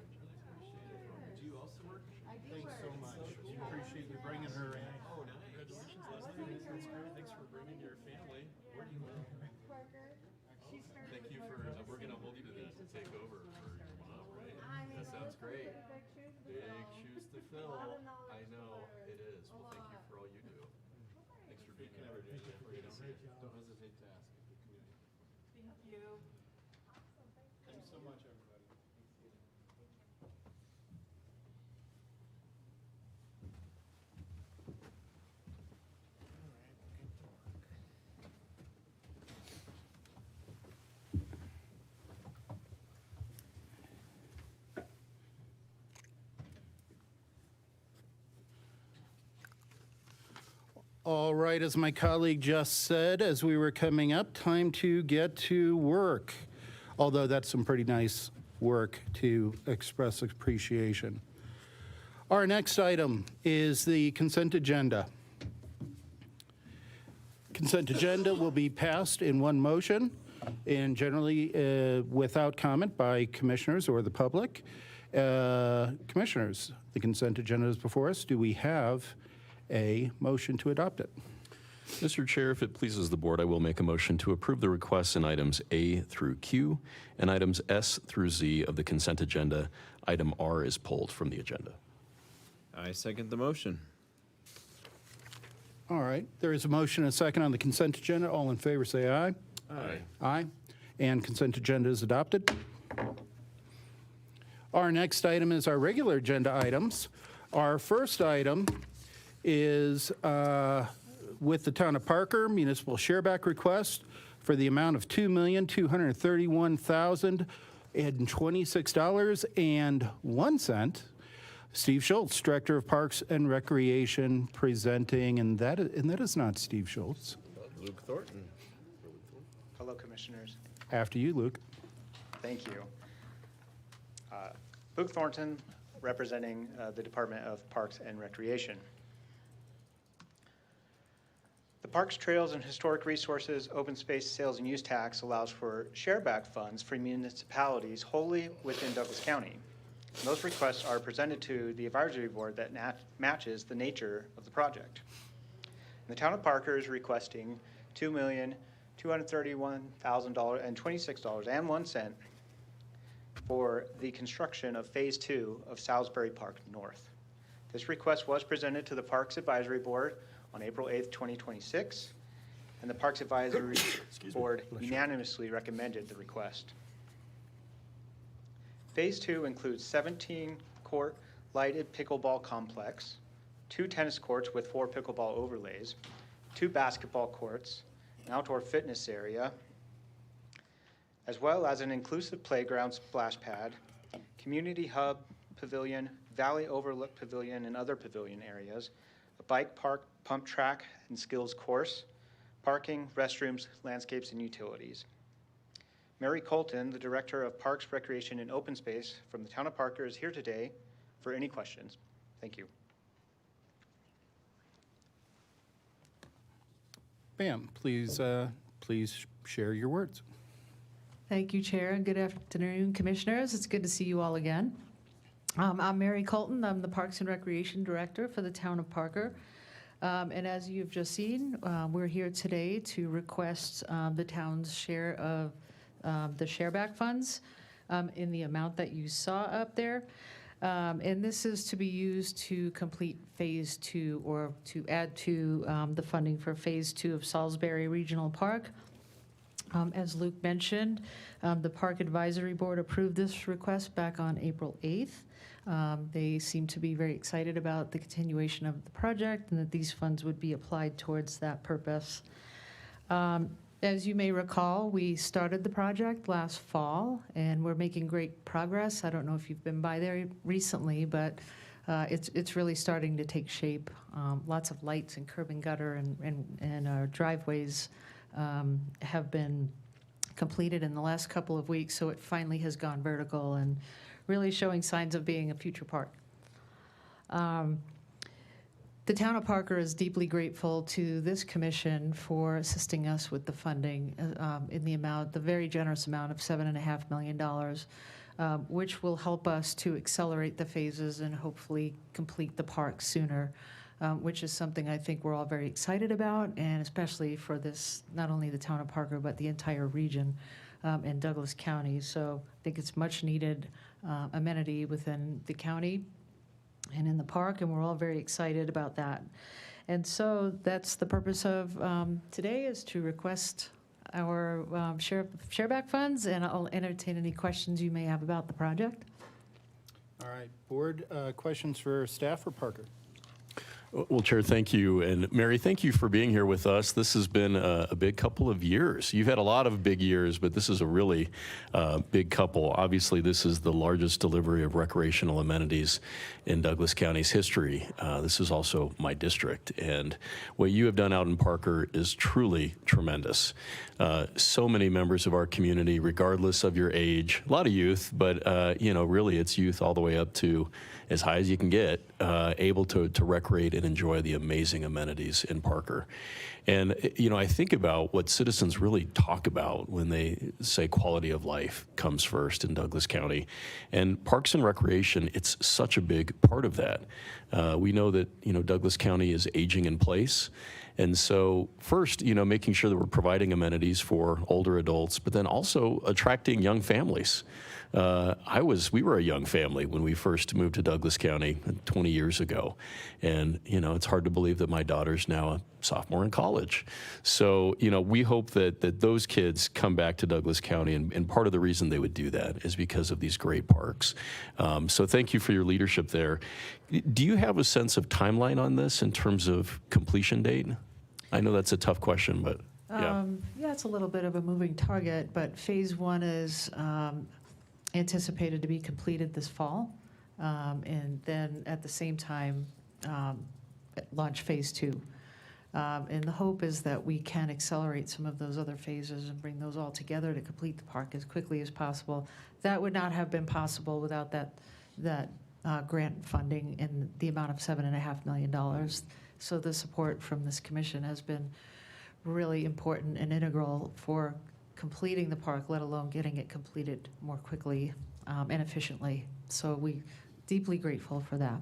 Do you also work? Thanks so much. We appreciate you bringing her in. Oh, nice. Congratulations, Leslie. That's great. Thanks for bringing your family. Where do you live? Parker. She started Thank you for, we're going to hold you to this and take over for your mom, right? That sounds great. Big shoes to fill. I know, it is. Well, thank you for all you do. Thanks for being here every day. Don't hesitate to ask the community. Thank you. Thanks so much, everybody. All right, as my colleague just said, as we were coming up, time to get to work. Although that's some pretty nice work to express appreciation. Our next item is the consent agenda. Consent agenda will be passed in one motion and generally without comment by commissioners or the public. Commissioners, the consent agenda is before us. Do we have a motion to adopt it? Mr. Chair, if it pleases the board, I will make a motion to approve the requests in items A through Q and items S through Z of the consent agenda. Item R is pulled from the agenda. I second the motion. All right, there is a motion and a second on the consent agenda. All in favor, say aye. Aye. Aye. And consent agenda is adopted. Our next item is our regular agenda items. Our first item is with the Town of Parker municipal shareback request for the amount of $2,231,026.01. Steve Schultz, Director of Parks and Recreation, presenting, and that is not Steve Schultz. Luke Thornton. Hello, Commissioners. After you, Luke. Thank you. Luke Thornton, representing the Department of Parks and Recreation. The Parks, Trails, and Historic Resources Open Space Sales and Use Tax allows for shareback funds for municipalities wholly within Douglas County. And those requests are presented to the advisory board that matches the nature of the project. And the Town of Parker is requesting $2,231,026.01 for the construction of Phase 2 of Salisbury Park North. This request was presented to the Parks Advisory Board on April 8th, 2026, and the Parks Advisory Board unanimously recommended the request. Phase 2 includes 17-court lighted pickleball complex, 2 tennis courts with 4 pickleball overlays, 2 basketball courts, an outdoor fitness area, as well as an inclusive playground splash pad, community hub pavilion, valley overlook pavilion, and other pavilion areas, a bike park, pump track, and skills course, parking, restrooms, landscapes, and utilities. Mary Colton, the Director of Parks, Recreation, and Open Space from the Town of Parker, is here today for any questions. Thank you. Bam, please share your words. Thank you, Chair, and good afternoon, Commissioners. It's good to see you all again. I'm Mary Colton. I'm the Parks and Recreation Director for the Town of Parker. And as you've just seen, we're here today to request the town's share of the shareback funds in the amount that you saw up there. And this is to be used to complete Phase 2 or to add to the funding for Phase 2 of Salisbury Regional Park. As Luke mentioned, the Park Advisory Board approved this request back on April 8th. They seem to be very excited about the continuation of the project and that these funds would be applied towards that purpose. As you may recall, we started the project last fall, and we're making great progress. I don't know if you've been by there recently, but it's really starting to take shape. Lots of lights and curb and gutter and our driveways have been completed in the last couple of weeks, so it finally has gone vertical and really showing signs of being a future park. The town of Parker is deeply grateful to this commission for assisting us with the funding in the very generous amount of $7.5 million, which will help us to accelerate the phases and hopefully complete the park sooner, which is something I think we're all very excited about, and especially for this, not only the town of Parker, but the entire region in Douglas County. So I think it's much needed amenity within the county and in the park, and we're all very excited about that. And so that's the purpose of today, is to request our shareback funds, and I'll entertain any questions you may have about the project. All right, board, questions for staff or Parker? Well, Chair, thank you. And Mary, thank you for being here with us. This has been a big couple of years. You've had a lot of big years, but this is a really big couple. Obviously, this is the largest delivery of recreational amenities in Douglas County's history. This is also my district. And what you have done out in Parker is truly tremendous. So many members of our community, regardless of your age, a lot of youth, but really it's youth all the way up to as high as you can get, able to recreate and enjoy the amazing amenities in Parker. And, I think about what citizens really talk about when they say quality of life comes first in Douglas County. And Parks and Recreation, it's such a big part of that. We know that, Douglas County is aging in place. And so first, making sure that we're providing amenities for older adults, but then also attracting young families. We were a young family when we first moved to Douglas County 20 years ago. And, it's hard to believe that my daughter's now a sophomore in college. So, we hope that those kids come back to Douglas County, and part of the reason they would do that is because of these great parks. So thank you for your leadership there. Do you have a sense of timeline on this in terms of completion date? I know that's a tough question, but yeah. Yeah, it's a little bit of a moving target, but phase one is anticipated to be completed this fall, and then at the same time launch phase two. And the hope is that we can accelerate some of those other phases and bring those all together to complete the park as quickly as possible. That would not have been possible without that grant funding in the amount of $7.5 million. So the support from this commission has been really important and integral for completing the park, let alone getting it completed more quickly and efficiently. So we're deeply grateful for that.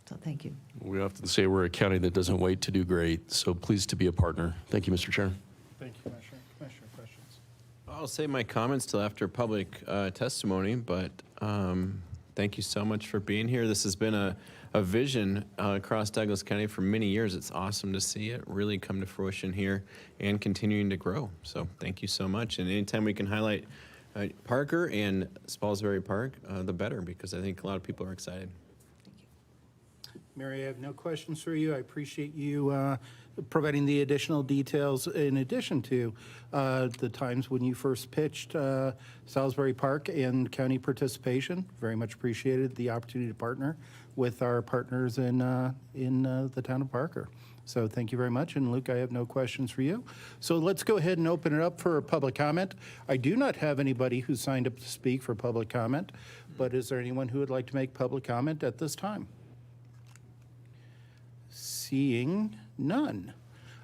So thank you. We often say we're a county that doesn't wait to do great, so pleased to be a partner. Thank you, Mr. Chair. Thank you, Commissioner. Commissioner, questions? I'll save my comments till after public testimony, but thank you so much for being here. This has been a vision across Douglas County for many years. It's awesome to see it really come to fruition here and continuing to grow. So thank you so much. And anytime we can highlight Parker and Spalsbury Park, the better, because I think a lot of people are excited. Mary, I have no questions for you. I appreciate you providing the additional details in addition to the times when you first pitched Salisbury Park and county participation. Very much appreciated the opportunity to partner with our partners in the town of Parker. So thank you very much. And Luke, I have no questions for you. So let's go ahead and open it up for public comment. I do not have anybody who signed up to speak for public comment, but is there anyone who would like to make public comment at this time? Seeing none.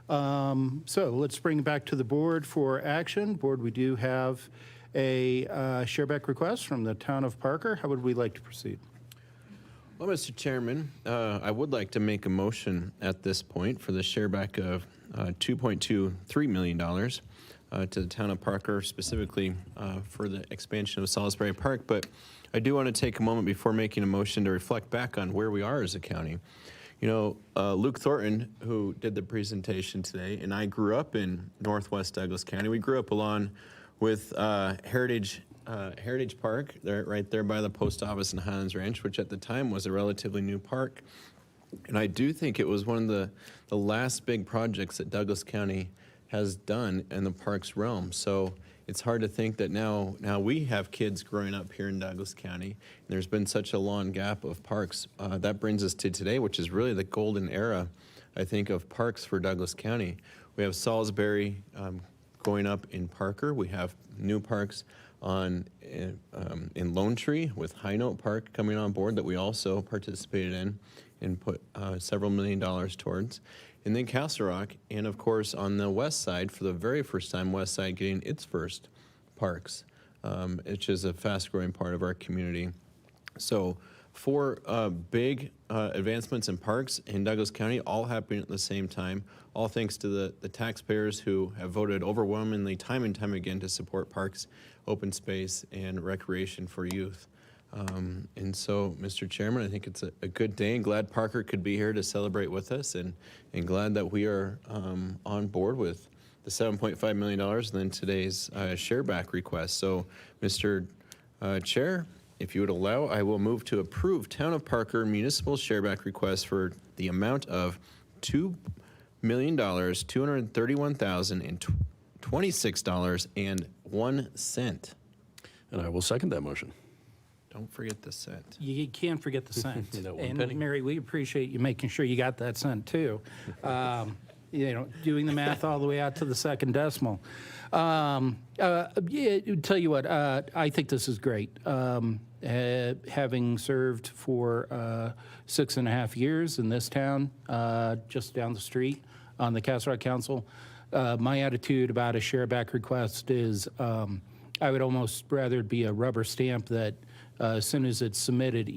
So let's bring it back to the board for action. Board, we do have a shareback request from the town of Parker. How would we like to proceed? Well, Mr. Chairman, I would like to make a motion at this point for the shareback of $2.23 million to the town of Parker, specifically for the expansion of Salisbury Park. But I do want to take a moment before making a motion to reflect back on where we are as a county. Luke Thornton, who did the presentation today, and I grew up in Northwest Douglas County. We grew up along with Heritage Park, right there by the post office in Highlands Ranch, which at the time was a relatively new park. And I do think it was one of the last big projects that Douglas County has done in the parks realm. So it's hard to think that now we have kids growing up here in Douglas County, and there's been such a long gap of parks. That brings us to today, which is really the golden era, I think, of parks for Douglas County. We have Salisbury going up in Parker. We have new parks in Lone Tree with High Note Park coming on board that we also participated in and put several $1 million towards. And then Castle Rock, and of course on the west side, for the very first time, West Side getting its first parks, which is a fast-growing part of our community. So 4 big advancements in parks in Douglas County, all happening at the same time, all thanks to the taxpayers who have voted overwhelmingly time and time again to support parks, open space, and recreation for youth. And so, Mr. Chairman, I think it's a good day, and glad Parker could be here to celebrate with us, and glad that we are on board with the $7.5 million and then today's share back request. So, Mr. Chair, if you would allow, I will move to approve Town of Parker municipal share back request for the amount of $2,231,026.01. And I will second that motion. Don't forget the cent. You can't forget the cent. That one And penny. Mary, we appreciate you making sure you got that cent too. Doing the math all the way out to the second decimal. Tell you what, I think this is great. Having served for 6.5 years in this town, just down the street on the Castle Rock Council, my attitude about a share back request is I would almost rather it be a rubber stamp that as soon as it's submitted,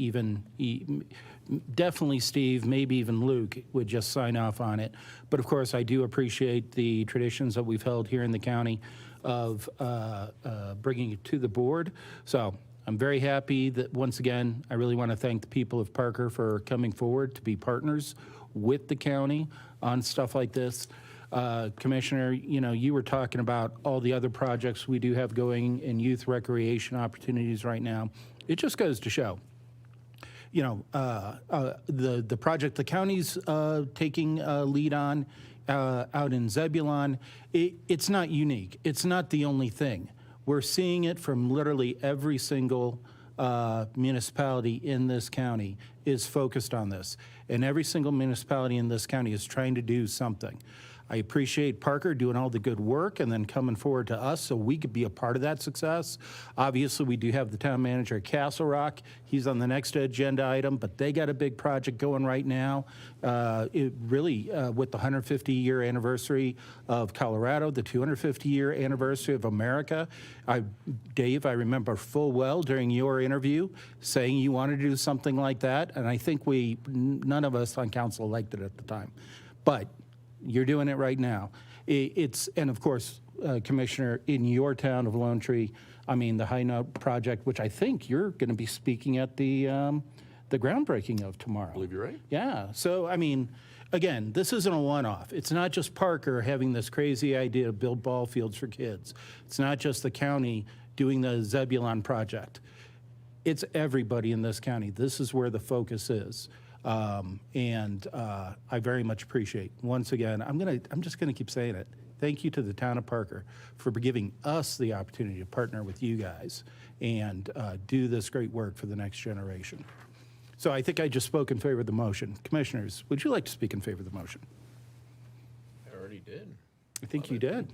definitely Steve, maybe even Luke would just sign off on it. But of course, I do appreciate the traditions that we've held here in the county of bringing it to the board. So I'm very happy that, once again, I really want to thank the people of Parker for coming forward to be partners with the county on stuff like this. Commissioner, you were talking about all the other projects we do have going in youth recreation opportunities right now. It just goes to show, the project the county's taking lead on out in Zebulon, it's not unique. It's not the only thing. We're seeing it from literally every single municipality in this county is focused on this. And every single municipality in this county is trying to do something. I appreciate Parker doing all the good work and then coming forward to us so we could be a part of that success. Obviously, we do have the town manager at Castle Rock. He's on the next agenda item, but they got a big project going right now. With the 150-year anniversary of Colorado, the 250-year anniversary of America. Dave, I remember full well during your interview saying you wanted to do something like that, and I think none of us on council liked it at the time. But you're doing it right now. And of course, Commissioner, in your town of Lone Tree, the High Note project, which I think you're going to be speaking at the groundbreaking of tomorrow. I believe you're right. Yeah. So, again, this isn't a one-off. It's not just Parker having this crazy idea to build ball fields for kids. It's not just the county doing the Zebulon project. It's everybody in this county. This is where the focus is. I very much appreciate, once again, I'm just gonna keep saying it. Thank you to the town of Parker for giving us the opportunity to partner with you guys and do this great work for the next generation. So I think I just spoke in favor of the motion. Commissioners, would you like to speak in favor of the motion? I already did. I think you did.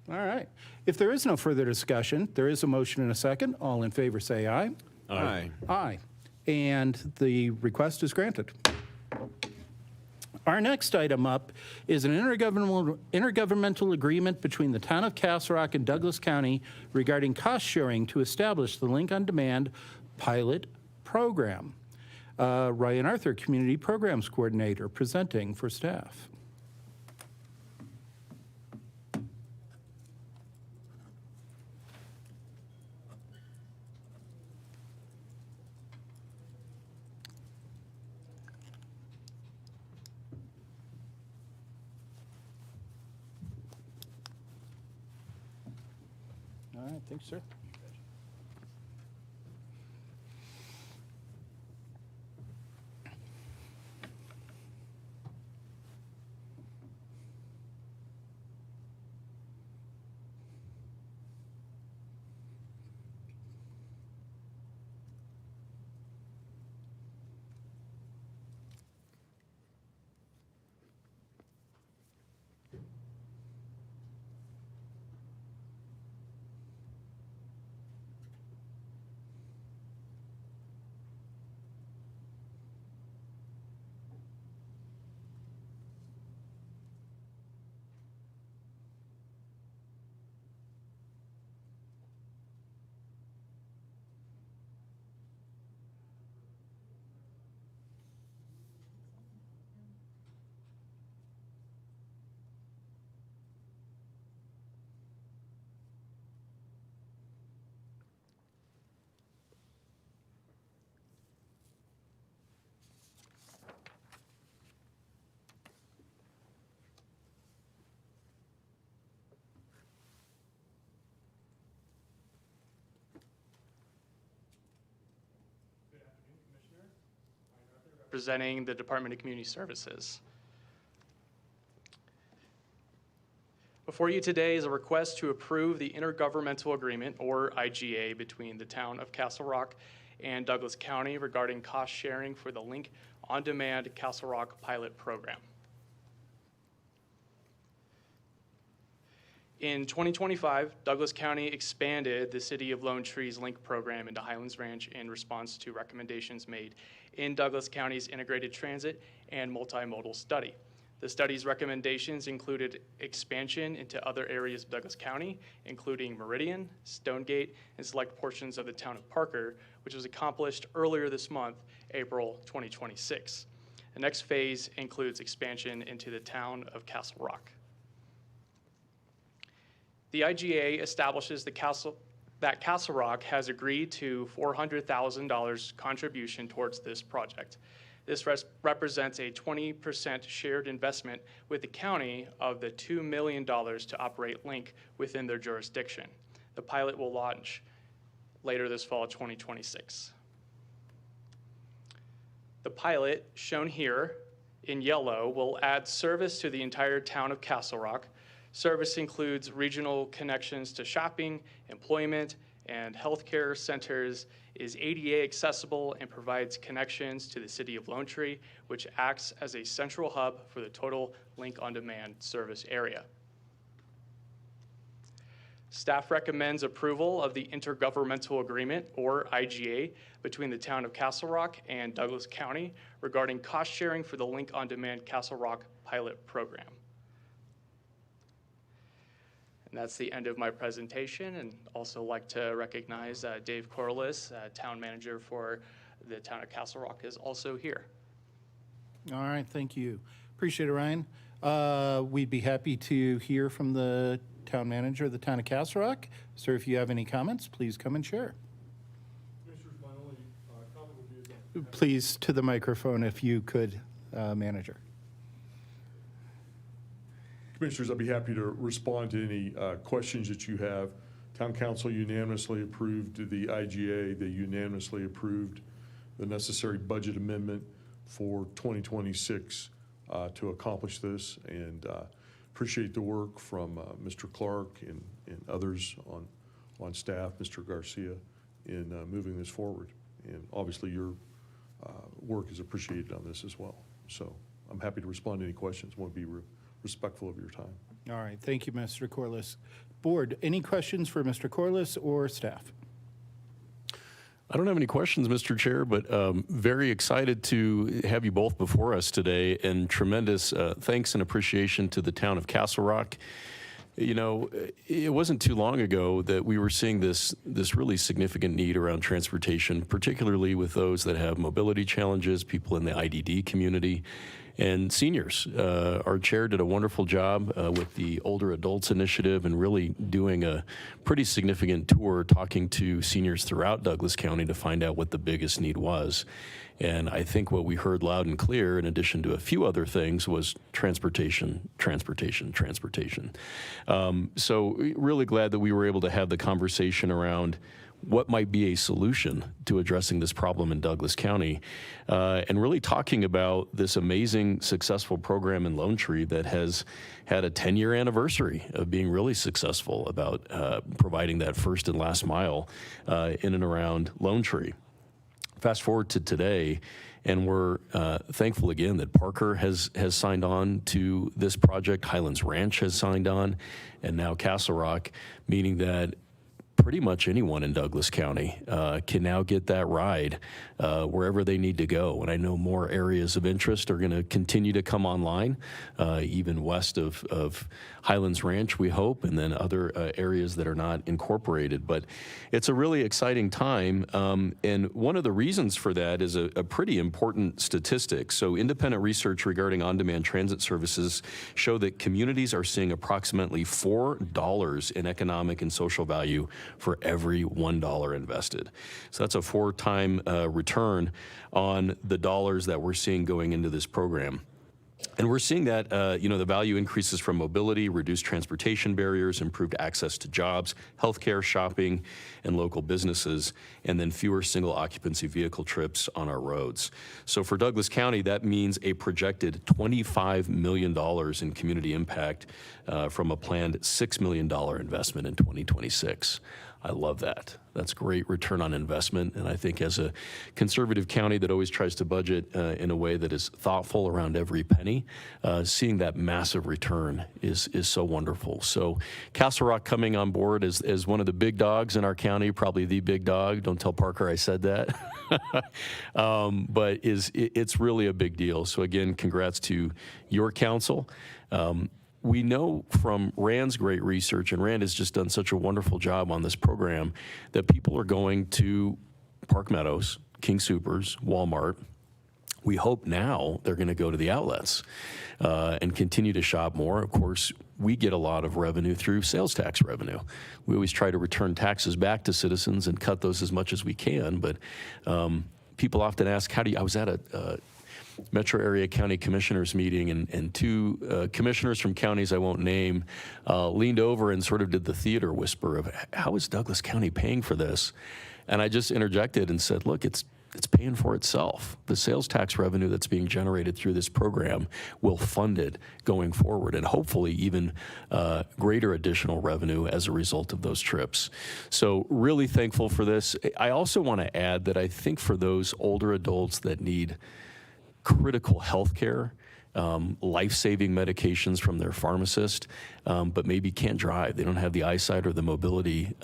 All right. If there is no further discussion, there is a motion and a second. All in favor say aye. Aye. Aye. And the request is granted. Our next item up is an intergovernmental agreement between the town of Castle Rock and Douglas County regarding cost sharing to establish the Link on Demand pilot program. Ryan Arthur, Community Programs Coordinator, presenting for staff. All right, thanks, sir. representing the Department of Community Services. Before you today is a request to approve the intergovernmental agreement, or IGA, between the town of Castle Rock and Douglas County regarding cost sharing for the Link On-Demand Castle Rock pilot program. In 2025, Douglas County expanded the City of Lone Tree's Link program into Highlands Ranch in response to recommendations made in Douglas County's integrated transit and multimodal study. The study's recommendations included expansion into other areas of Douglas County, including Meridian, Stonegate, and select portions of the town of Parker, which was accomplished earlier this month, April 2026. The next phase includes expansion into the town of Castle Rock. The IGA establishes that Castle Rock has agreed to $400,000 contribution towards this project. This represents a 20% shared investment with the county of the $2 million to operate Link within their jurisdiction. The pilot will launch later this fall, 2026. The pilot, shown here in yellow, will add service to the entire town of Castle Rock. Service includes regional connections to shopping, employment, and healthcare centers, is ADA accessible, and provides connections to the City of Lone Tree, which acts as a central hub for the total Link On-Demand service area. Staff recommends approval of the Intergovernmental Agreement, or IGA, between the town of Castle Rock and Douglas County regarding cost sharing for the Link On-Demand Castle Rock pilot program. And that's the end of my presentation, and also like to recognize Dave Corliss, town manager for the town of Castle Rock, is also here. All right, thank you. Appreciate it, Ryan. We'd be happy to hear from the town manager of the town of Castle Rock. Sir, if you have any comments, please come and share. My only comment would be Please, to the microphone if you could, manager. Commissioners, I'd be happy to respond to any questions that you have. Town Council unanimously approved the IGA. They unanimously approved the necessary budget amendment for 2026 to accomplish this, and appreciate the work from Mr. Clark and others on staff, Mr. Garcia, in moving this forward. And obviously your work is appreciated on this as well. So I'm happy to respond to any questions. Want to be respectful of your time. All right, thank you, Mr. Corliss. Board, any questions for Mr. Corliss or staff? I don't have any questions, Mr. Chair, but very excited to have you both before us today, and tremendous thanks and appreciation to the town of Castle Rock. You know, it wasn't too long ago that we were seeing this really significant need around transportation, particularly with those that have mobility challenges, people in the IDD community, and seniors. Our chair did a wonderful job with the Older Adults Initiative and really doing a pretty significant tour talking to seniors throughout Douglas County to find out what the biggest need was. And I think what we heard loud and clear, in addition to a few other things, was transportation, transportation, transportation. So really glad that we were able to have the conversation around what might be a solution to addressing this problem in Douglas County, and really talking about this amazing, successful program in Lone Tree that has had a 10-year anniversary of being really successful about providing that first and last mile in and around Lone Tree. Fast forward to today, and we're thankful again that Parker has signed on to this project, Highlands Ranch has signed on, and now Castle Rock, meaning that pretty much anyone in Douglas County can now get that ride wherever they need to go. And I know more areas of interest are going to continue to come online, even west of Highlands Ranch, we hope, and then other areas that are not incorporated. But it's a really exciting time. And one of the reasons for that is a pretty important statistic. So independent research regarding on-demand transit services show that communities are seeing approximately $4 in economic and social value for every $1 invested. So that's a 4-time return on the dollars that we're seeing going into this program. And we're seeing that, the value increases from mobility, reduced transportation barriers, improved access to jobs, healthcare, shopping, and local businesses, and then fewer single occupancy vehicle trips on our roads. So for Douglas County, that means a projected $25 million in community impact from a planned $6 million investment in 2026. I love that. That's great return on investment. And I think as a conservative county that always tries to budget in a way that is thoughtful around every penny, seeing that massive return is so wonderful. So Castle Rock coming on board as one of the big dogs in our county, probably the big dog. Don't tell Parker I said that. But it's really a big deal. So again, congrats to your council. We know from Rand's great research, and Rand has just done such a wonderful job on this program, that people are going to Park Meadows, King Soopers, Walmart. We hope now they're going to go to the outlets and continue to shop more. Of course, we get a lot of revenue through sales tax revenue. We always try to return taxes back to citizens and cut those as much as we can, but people often ask, I was at a Metro Area County Commissioners meeting, and two commissioners from counties I won't name leaned over and sort of did the theater whisper of, how is Douglas County paying for this? And I just interjected and said, look, it's paying for itself. The sales tax revenue that's being generated through this program will fund it going forward, and hopefully even greater additional revenue as a result of those trips. So really thankful for this. I also want to add that I think for those older adults that need critical health care, life-saving medications from their pharmacist, but maybe can't drive. They don't have the eyesight or the mobility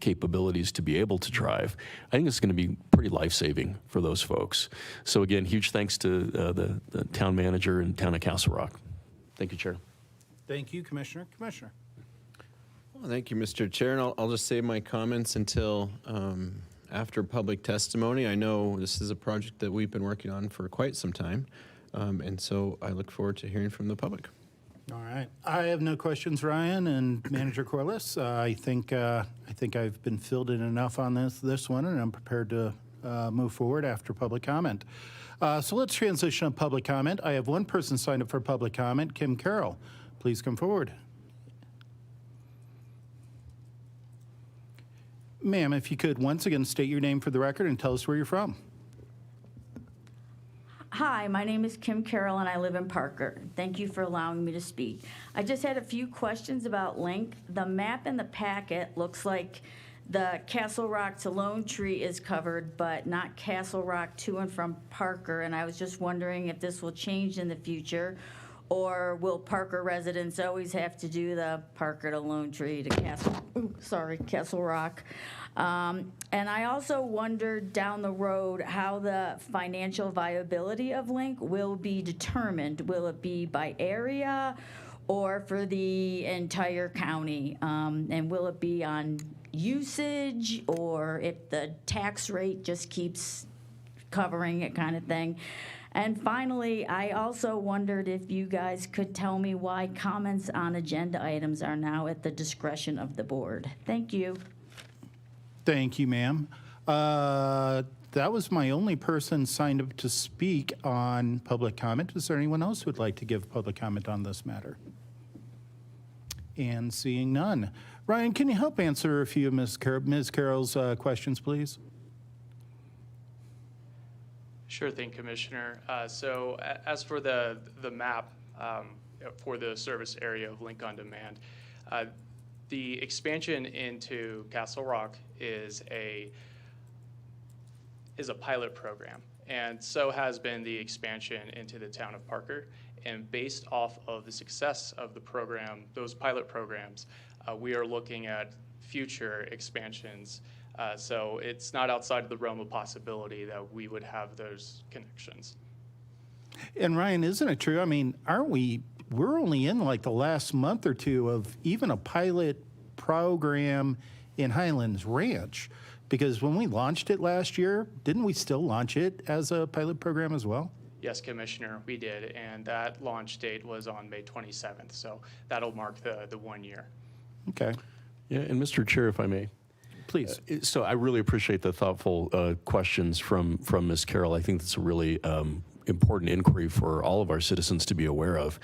capabilities to be able to drive. I think it's going to be pretty life-saving for those folks. So again, huge thanks to the town manager and town of Castle Rock. Thank you, Chair. Thank you, Commissioner. Commissioner. Well, thank you, Mr. Chair, and I'll just save my comments until after public testimony. I know this is a project that we've been working on for quite some time, and so I look forward to hearing from the public. All right. I have no questions, Ryan and Manager Corliss. I think I've been filled in enough on this one, and I'm prepared to move forward after public comment. So let's transition to public comment. I have one person signed up for public comment, Kim Carroll. Please come forward. Ma'am, if you could once again state your name for the record and tell us where you're from. Hi, my name is Kim Carroll, and I live in Parker. Thank you for allowing me to speak. I just had a few questions about Link. The map in the packet looks like the Castle Rock to Lone Tree is covered, but not Castle Rock to and from Parker, and I was just wondering if this will change in the future, or will Parker residents always have to do the Parker to Lone Tree to Castle Rock? And I also wondered down the road how the financial viability of Link will be determined. Will it be by area or for the entire county? And will it be on usage, or if the tax rate just keeps covering it, kind of thing? And finally, I also wondered if you guys could tell me why comments on agenda items are now at the discretion of the board. Thank you. Thank you, ma'am. That was my only person signed up to speak on public comment. Is there anyone else who would like to give public comment on this matter? And seeing none. Ryan, can you help answer a few of Ms. Carroll's questions, please? Sure thing, Commissioner. So as for the map for the service area of Link on Demand, the expansion into Castle Rock is a pilot program, and so has been the expansion into the town of Parker. And based off of the success of the program, those pilot programs, we are looking at future expansions. So it's not outside of the realm of possibility that we would have those connections. And Ryan, isn't it true? I mean, we're only in like the last month or two of even a pilot program in Highlands Ranch, because when we launched it last year, didn't we still launch it as a pilot program as well? Yes, Commissioner, we did, and that launch date was on May 27th, so that'll mark the 1 year. Okay. Yeah, and Mr. Chair, if I may. Please. So I really appreciate the thoughtful questions from Ms. Carroll. I think that's a really important inquiry for all of our citizens to be aware of.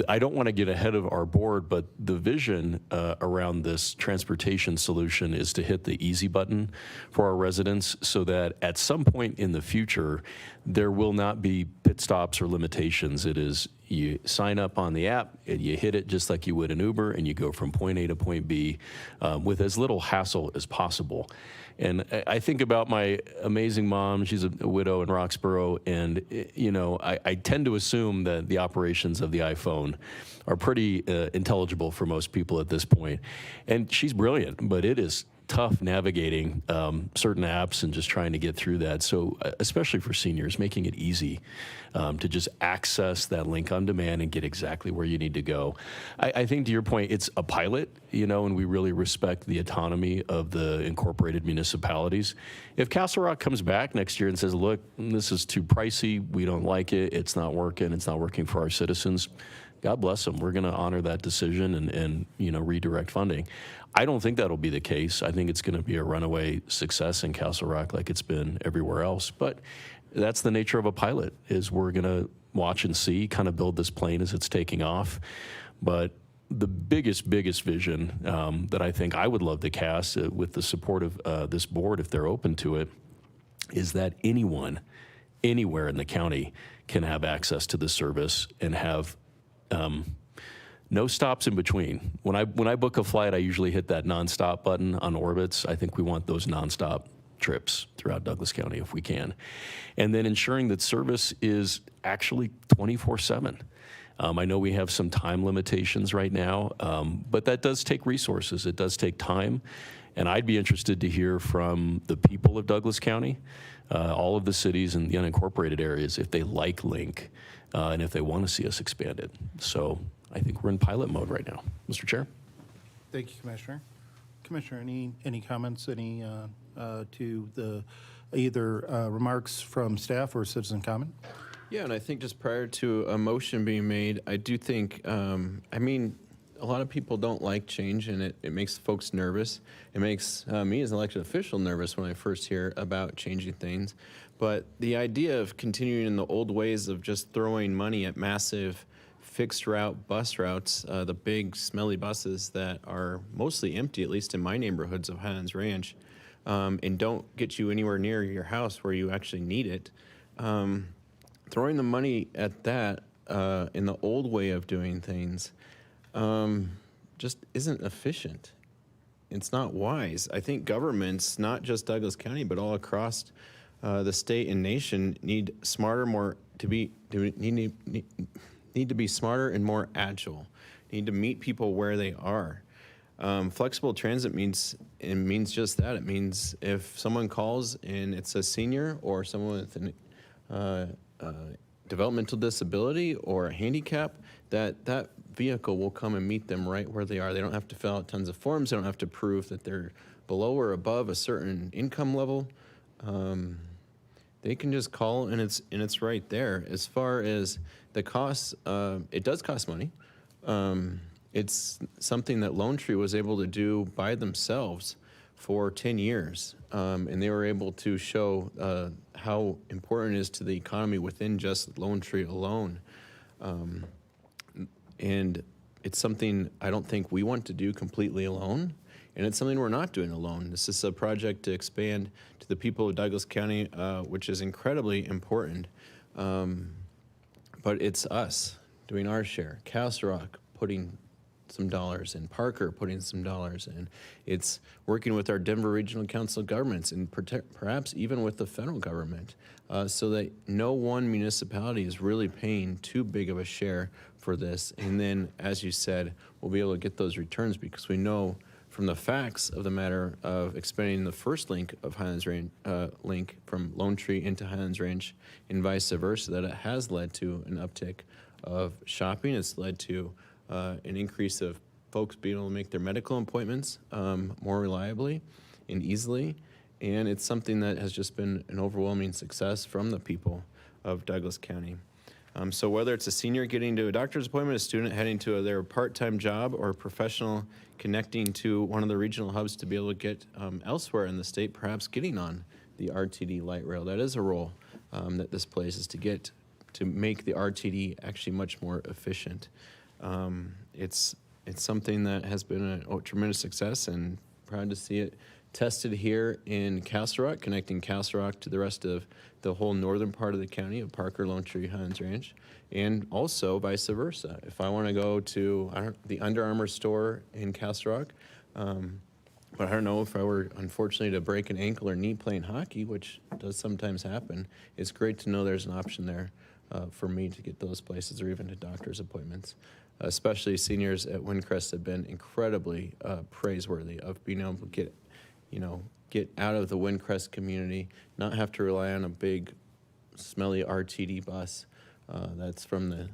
I don't want to get ahead of our board, but the vision around this transportation solution is to hit the easy button for our residents so that at some point in the future, there will not be pit stops or limitations. It is you sign up on the app, and you hit it just like you would an Uber, and you go from point A to point B with as little hassle as possible. And I think about my amazing mom. She's a widow in Roxborough, and I tend to assume that the operations of the iPhone are pretty intelligible for most people at this point. And she's brilliant, but it is tough navigating certain apps and just trying to get through that. So especially for seniors, making it easy to just access that link on demand and get exactly where you need to go. I think to your point, it's a pilot, and we really respect the autonomy of the incorporated municipalities. If Castle Rock comes back next year and says, look, this is too pricey, we don't like it, it's not working for our citizens, God bless them. We're going to honor that decision and redirect funding. I don't think that'll be the case. I think it's going to be a runaway success in Castle Rock like it's been everywhere else. But that's the nature of a pilot, is we're going to watch and see, kind of build this plane as it's taking off. But the biggest vision that I think I would love to cast with the support of this board, if they're open to it, is that anyone, anywhere in the county can have access to the service and have no stops in between. When I book a flight, I usually hit that nonstop button on Orbitz. I think we want those nonstop trips throughout Douglas County if we can. And then ensuring that service is actually 24/7. I know we have some time limitations right now, but that does take resources. It does take time. And I'd be interested to hear from the people of Douglas County, all of the cities and the unincorporated areas, if they like Link and if they want to see us expand it. So I think we're in pilot mode right now. Mr. Chair? Thank you, Commissioner. Commissioner, any comments, to the either remarks from staff or citizen comment? Yeah, and I think just prior to a motion being made, I do think, a lot of people don't like change, and it makes folks nervous. It makes me as an elected official nervous when I first hear about changing things. But the idea of continuing in the old ways of just throwing money at massive fixed route bus routes, the big smelly buses that are mostly empty, at least in my neighborhoods of Highlands Ranch, and don't get you anywhere near your house where you actually need it. Throwing the money at that in the old way of doing things just isn't efficient. It's not wise. I think governments, not just Douglas County, but all across the state and nation, need to be smarter and more agile. Need to meet people where they are. Flexible transit means just that. It means if someone calls and it's a senior or someone with an developmental disability or a handicap, that vehicle will come and meet them right where they are. They don't have to fill out tons of forms. They don't have to prove that they're below or above a certain income level. They can just call and it's right there. As far as the costs, it does cost money. It's something that Lone Tree was able to do by themselves for 10 years. And they were able to show how important it is to the economy within just Lone Tree alone. And it's something I don't think we want to do completely alone. And it's something we're not doing alone. This is a project to expand to the people of Douglas County, which is incredibly important. But it's us doing our share. Castle Rock putting some dollars in, Parker putting some dollars in. It's working with our Denver Regional Council of Governments and perhaps even with the federal government so that no one municipality is really paying too big of a share for this. And then, as you said, we'll be able to get those returns because we know from the facts of the matter of expanding the first link of Highlands Ranch, link from Lone Tree into Highlands Ranch and vice versa, that it has led to an uptick of shopping. It's led to an increase of folks being able to make their medical appointments more reliably and easily. And it's something that has just been an overwhelming success from the people of Douglas County. So whether it's a senior getting to a doctor's appointment, a student heading to their part-time job, or a professional connecting to one of the regional hubs to be able to get elsewhere in the state, perhaps getting on the RTD light rail. That is a role that this plays, is to get to make the RTD actually much more efficient. It's something that has been a tremendous success, and proud to see it tested here in Castle Rock, connecting Castle Rock to the rest of the whole northern part of the county of Parker, Lone Tree, Highlands Ranch, and also vice versa. If I want to go to the Under Armour store in Castle Rock, but I don't know if I were, unfortunately, to break an ankle or knee playing hockey, which does sometimes happen, it's great to know there's an option there for me to get those places or even to doctor's appointments. Especially seniors at Windcrest have been incredibly praiseworthy of being able to get out of the Windcrest community, not have to rely on a big, smelly RTD bus that's from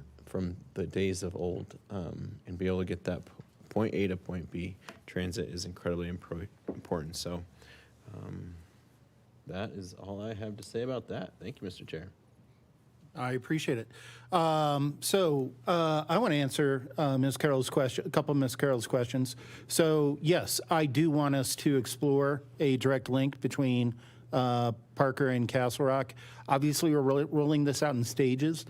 the days of old, and be able to get that point A to point B. Transit is incredibly important. So that is all I have to say about that. Thank you, Mr. Chair. I appreciate it. I want to answer Ms. Carroll's question, a couple of Ms. Carroll's questions. So yes, I do want us to explore a direct link between Parker and Castle Rock. Obviously, we're rolling this out in stages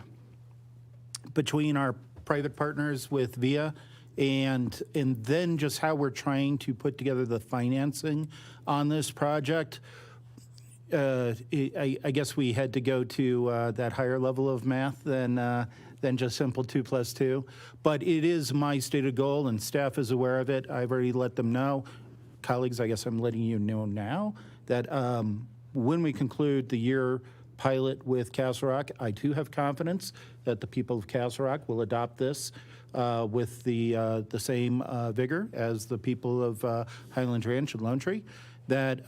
between our private partners with VIA and then just how we're trying to put together the financing on this project. I guess we had to go to that higher level of math than just simple 2 + 2. But it is my stated goal, and staff is aware of it. I've already let them know. Colleagues, I guess I'm letting you know now that when we conclude the year pilot with Castle Rock, I do have confidence that the people of Castle Rock will adopt this with the same vigor as the people of Highlands Ranch and Lone Tree. That,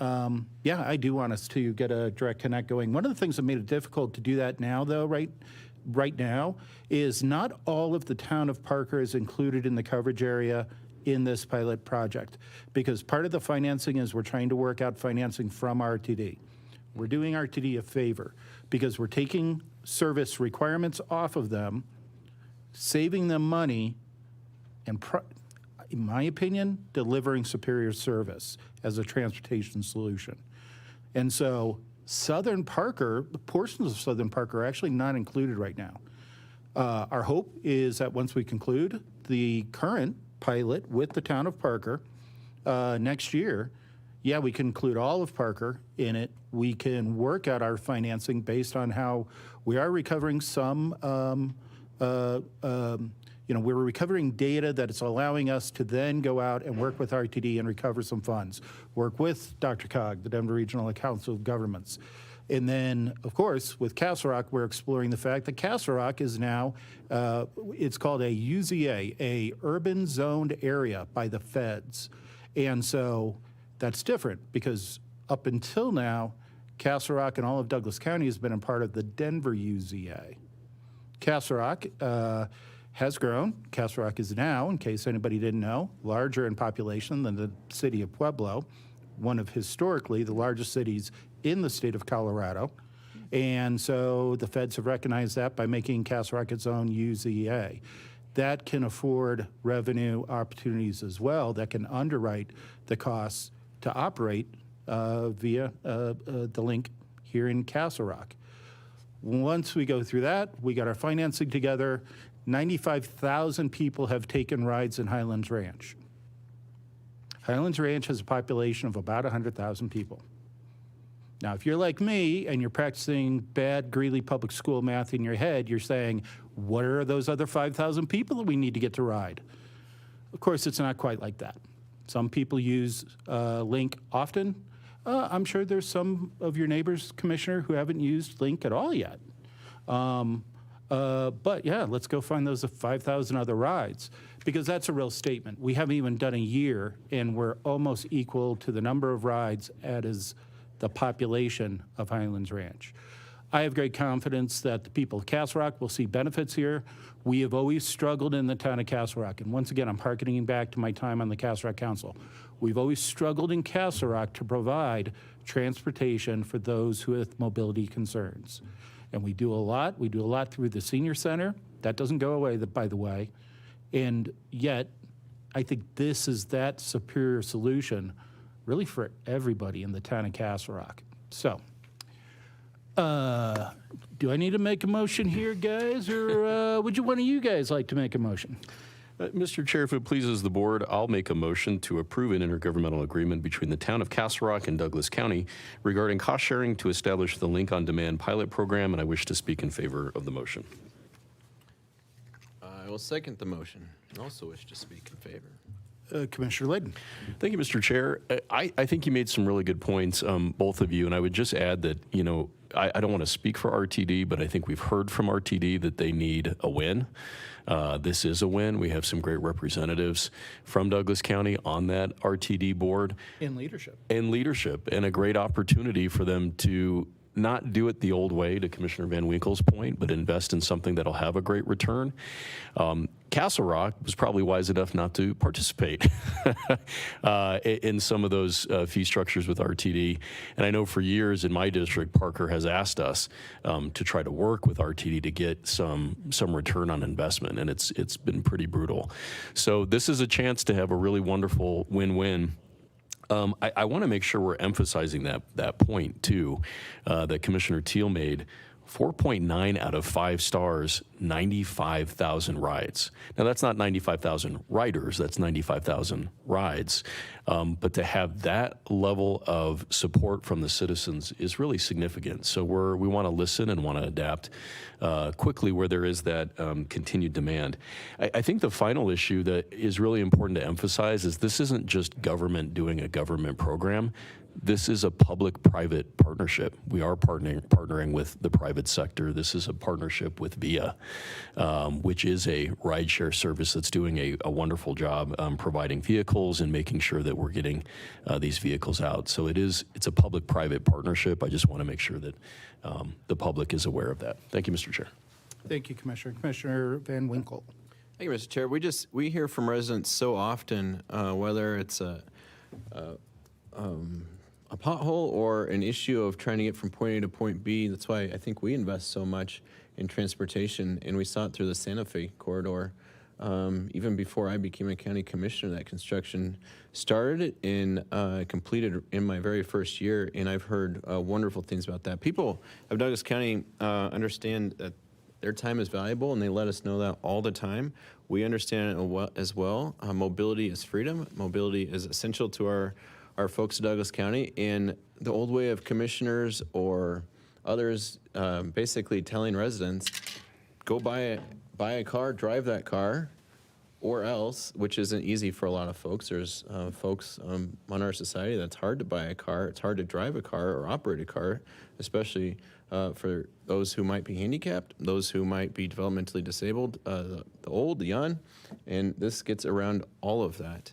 yeah, I do want us to get a direct connect going. One of the things that made it difficult to do that now, though, right now, is not all of the town of Parker is included in the coverage area in this pilot project, because part of the financing is we're trying to work out financing from RTD. We're doing RTD a favor because we're taking service requirements off of them, saving them money, and in my opinion, delivering superior service as a transportation solution. And so Southern Parker, portions of Southern Parker are actually not included right now. Our hope is that once we conclude the current pilot with the town of Parker next year, yeah, we can include all of Parker in it. We can work out our financing based on how we are recovering some we're recovering data that is allowing us to then go out and work with RTD and recover some funds, work with DRCOG, the Denver Regional Council of Governments. And then, of course, with Castle Rock, we're exploring the fact that Castle Rock is now, it's called a UZA, a urban zoned area by the feds. And so that's different because up until now, Castle Rock and all of Douglas County has been a part of the Denver UZA. Castle Rock has grown. Castle Rock is now, in case anybody didn't know, larger in population than the city of Pueblo, one of historically the largest cities in the state of Colorado. And so the feds have recognized that by making Castle Rock its own UZA. That can afford revenue opportunities as well, that can underwrite the costs to operate via the link here in Castle Rock. Once we go through that, we got our financing together. 95,000 people have taken rides in Highlands Ranch. Highlands Ranch has a population of about 100,000 people. Now, if you're like me and you're practicing bad Greeley Public School math in your head, you're saying, what are those other 5,000 people that we need to get to ride? Of course, it's not quite like that. Some people use Link often. I'm sure there's some of your neighbors, Commissioner, who haven't used Link at all yet. But yeah, let's go find those 5,000 other rides, because that's a real statement. We haven't even done a year, and we're almost equal to the number of rides as the population of Highlands Ranch. I have great confidence that the people of Castle Rock will see benefits here. We have always struggled in the town of Castle Rock, and once again, I'm hearkening back to my time on the Castle Rock Council. We've always struggled in Castle Rock to provide transportation for those who have mobility concerns. And we do a lot. We do a lot through the senior center. That doesn't go away, by the way. And yet, I think this is that superior solution really for everybody in the town of Castle Rock. So, Do I need to make a motion here, guys, or would you one of you guys like to make a motion? Mr. Chair, if it pleases the board, I'll make a motion to approve an intergovernmental agreement between the town of Castle Rock and Douglas County regarding cost sharing to establish the Link on Demand pilot program, and I wish to speak in favor of the motion. I will second the motion and also wish to speak in favor. Commissioner Layden. Thank you, Mr. Chair. I think you made some really good points, both of you, and I would just add that, you know, I don't want to speak for RTD, but I think we've heard from RTD that they need a win. This is a win. We have some great representatives from Douglas County on that RTD board. In leadership. And a great opportunity for them to not do it the old way, to Commissioner Van Winkle's point, but invest in something that'll have a great return. Castle Rock was probably wise enough not to participate in some of those fee structures with RTD. And I know for years in my district, Parker has asked us to try to work with RTD to get some return on investment, and it's been pretty brutal. So this is a chance to have a really wonderful win-win. I want to make sure we're emphasizing that point too, that Commissioner Teal made. 4.9 out of 5 stars, 95,000 rides. Now that's not 95,000 riders, that's 95,000 rides. But to have that level of support from the citizens is really significant. So we want to listen and want to adapt quickly where there is that continued demand. I think the final issue that is really important to emphasize is this isn't just government doing a government program. This is a public-private partnership. We are partnering with the private sector. This is a partnership with VIA, which is a rideshare service that's doing a wonderful job providing vehicles and making sure that we're getting these vehicles out. So it's a public-private partnership. I just want to make sure that the public is aware of that. Thank you, Mr. Chair. Thank you, Commissioner. Commissioner Van Winkle. Thank you, Mr. Chair. We hear from residents so often, whether it's a pothole or an issue of trying to get from point A to point B. That's why I think we invest so much in transportation, and we saw it through the Santa Fe corridor. Even before I became a county commissioner, that construction started and completed in my very first year, and I've heard wonderful things about that. People of Douglas County understand that their time is valuable, and they let us know that all the time. We understand it as well. Mobility is freedom. Mobility is essential to our folks in Douglas County, and the old way of commissioners or others basically telling residents, go buy a car, drive that car, or else, which isn't easy for a lot of folks. There's folks on our society that's hard to buy a car, it's hard to drive a car or operate a car, especially for those who might be handicapped, those who might be developmentally disabled, the old, the young, and this gets around all of that.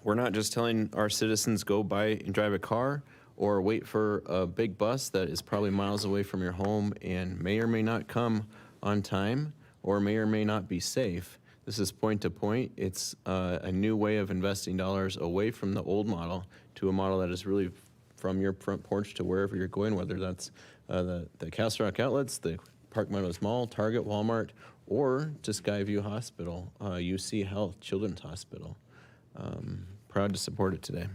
We're not just telling our citizens go buy and drive a car or wait for a big bus that is probably miles away from your home and may or may not come on time or may not be safe. This is point to point. It's a new way of investing dollars away from the old model to a model that is really from your front porch to wherever you're going, whether that's the Castle Rock outlets, the Park Meadows Mall, Target, Walmart, or to Skyview Hospital, UC Health, Children's Hospital. Proud to support it today.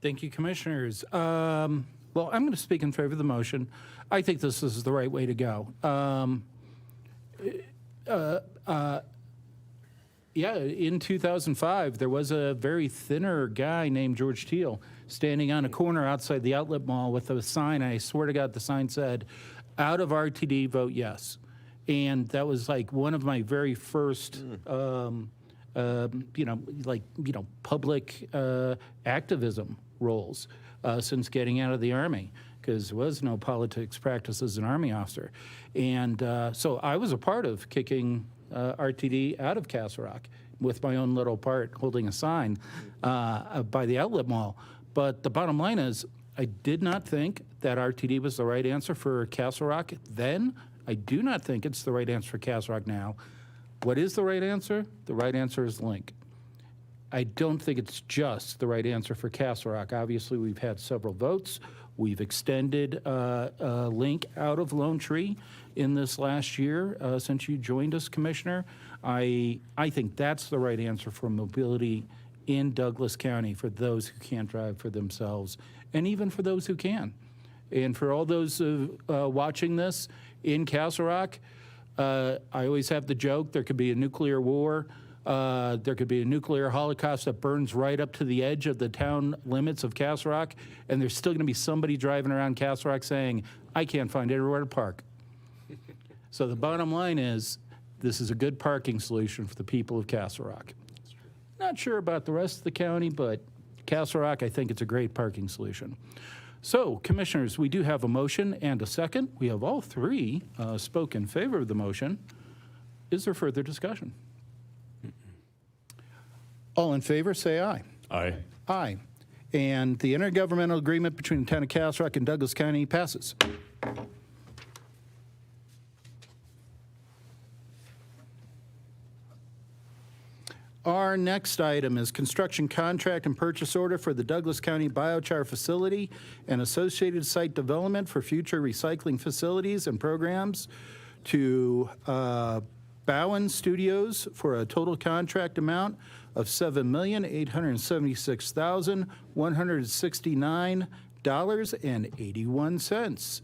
Thank you, Commissioners. Well, I'm going to speak in favor of the motion. I think this is the right way to go. Yeah, in 2005, there was a very thinner guy named George Teal standing on a corner outside the outlet mall with a sign. I swear to God, the sign said, "Out of RTD, vote yes." And that was like one of my very first public activism roles since getting out of the Army, because there was no politics practice as an Army officer. And so I was a part of kicking RTD out of Castle Rock with my own little part holding a sign by the outlet mall. But the bottom line is, I did not think that RTD was the right answer for Castle Rock then. I do not think it's the right answer for Castle Rock now. What is the right answer? The right answer is Link. I don't think it's just the right answer for Castle Rock. Obviously, we've had several votes. We've extended Link out of Lone Tree in this last year since you joined us, Commissioner. I think that's the right answer for mobility in Douglas County for those who can't drive for themselves and even for those who can. And for all those watching this in Castle Rock, I always have the joke, there could be a nuclear war, there could be a nuclear holocaust that burns right up to the edge of the town limits of Castle Rock, and there's still going to be somebody driving around Castle Rock saying, I can't find anywhere to park. So the bottom line is, this is a good parking solution for the people of Castle Rock. Not sure about the rest of the county, but Castle Rock, I think it's a great parking solution. So, Commissioners, we do have a motion and a second. We have all three spoke in favor of the motion. Is there further discussion? All in favor, say aye. Aye. Aye. And the intergovernmental agreement between the town of Castle Rock and Douglas County passes. Our next item is construction contract and purchase order for the Douglas County Biochar Facility and associated site development for future recycling facilities and programs to Bowen Studios for a total contract amount of $7,876,169.81.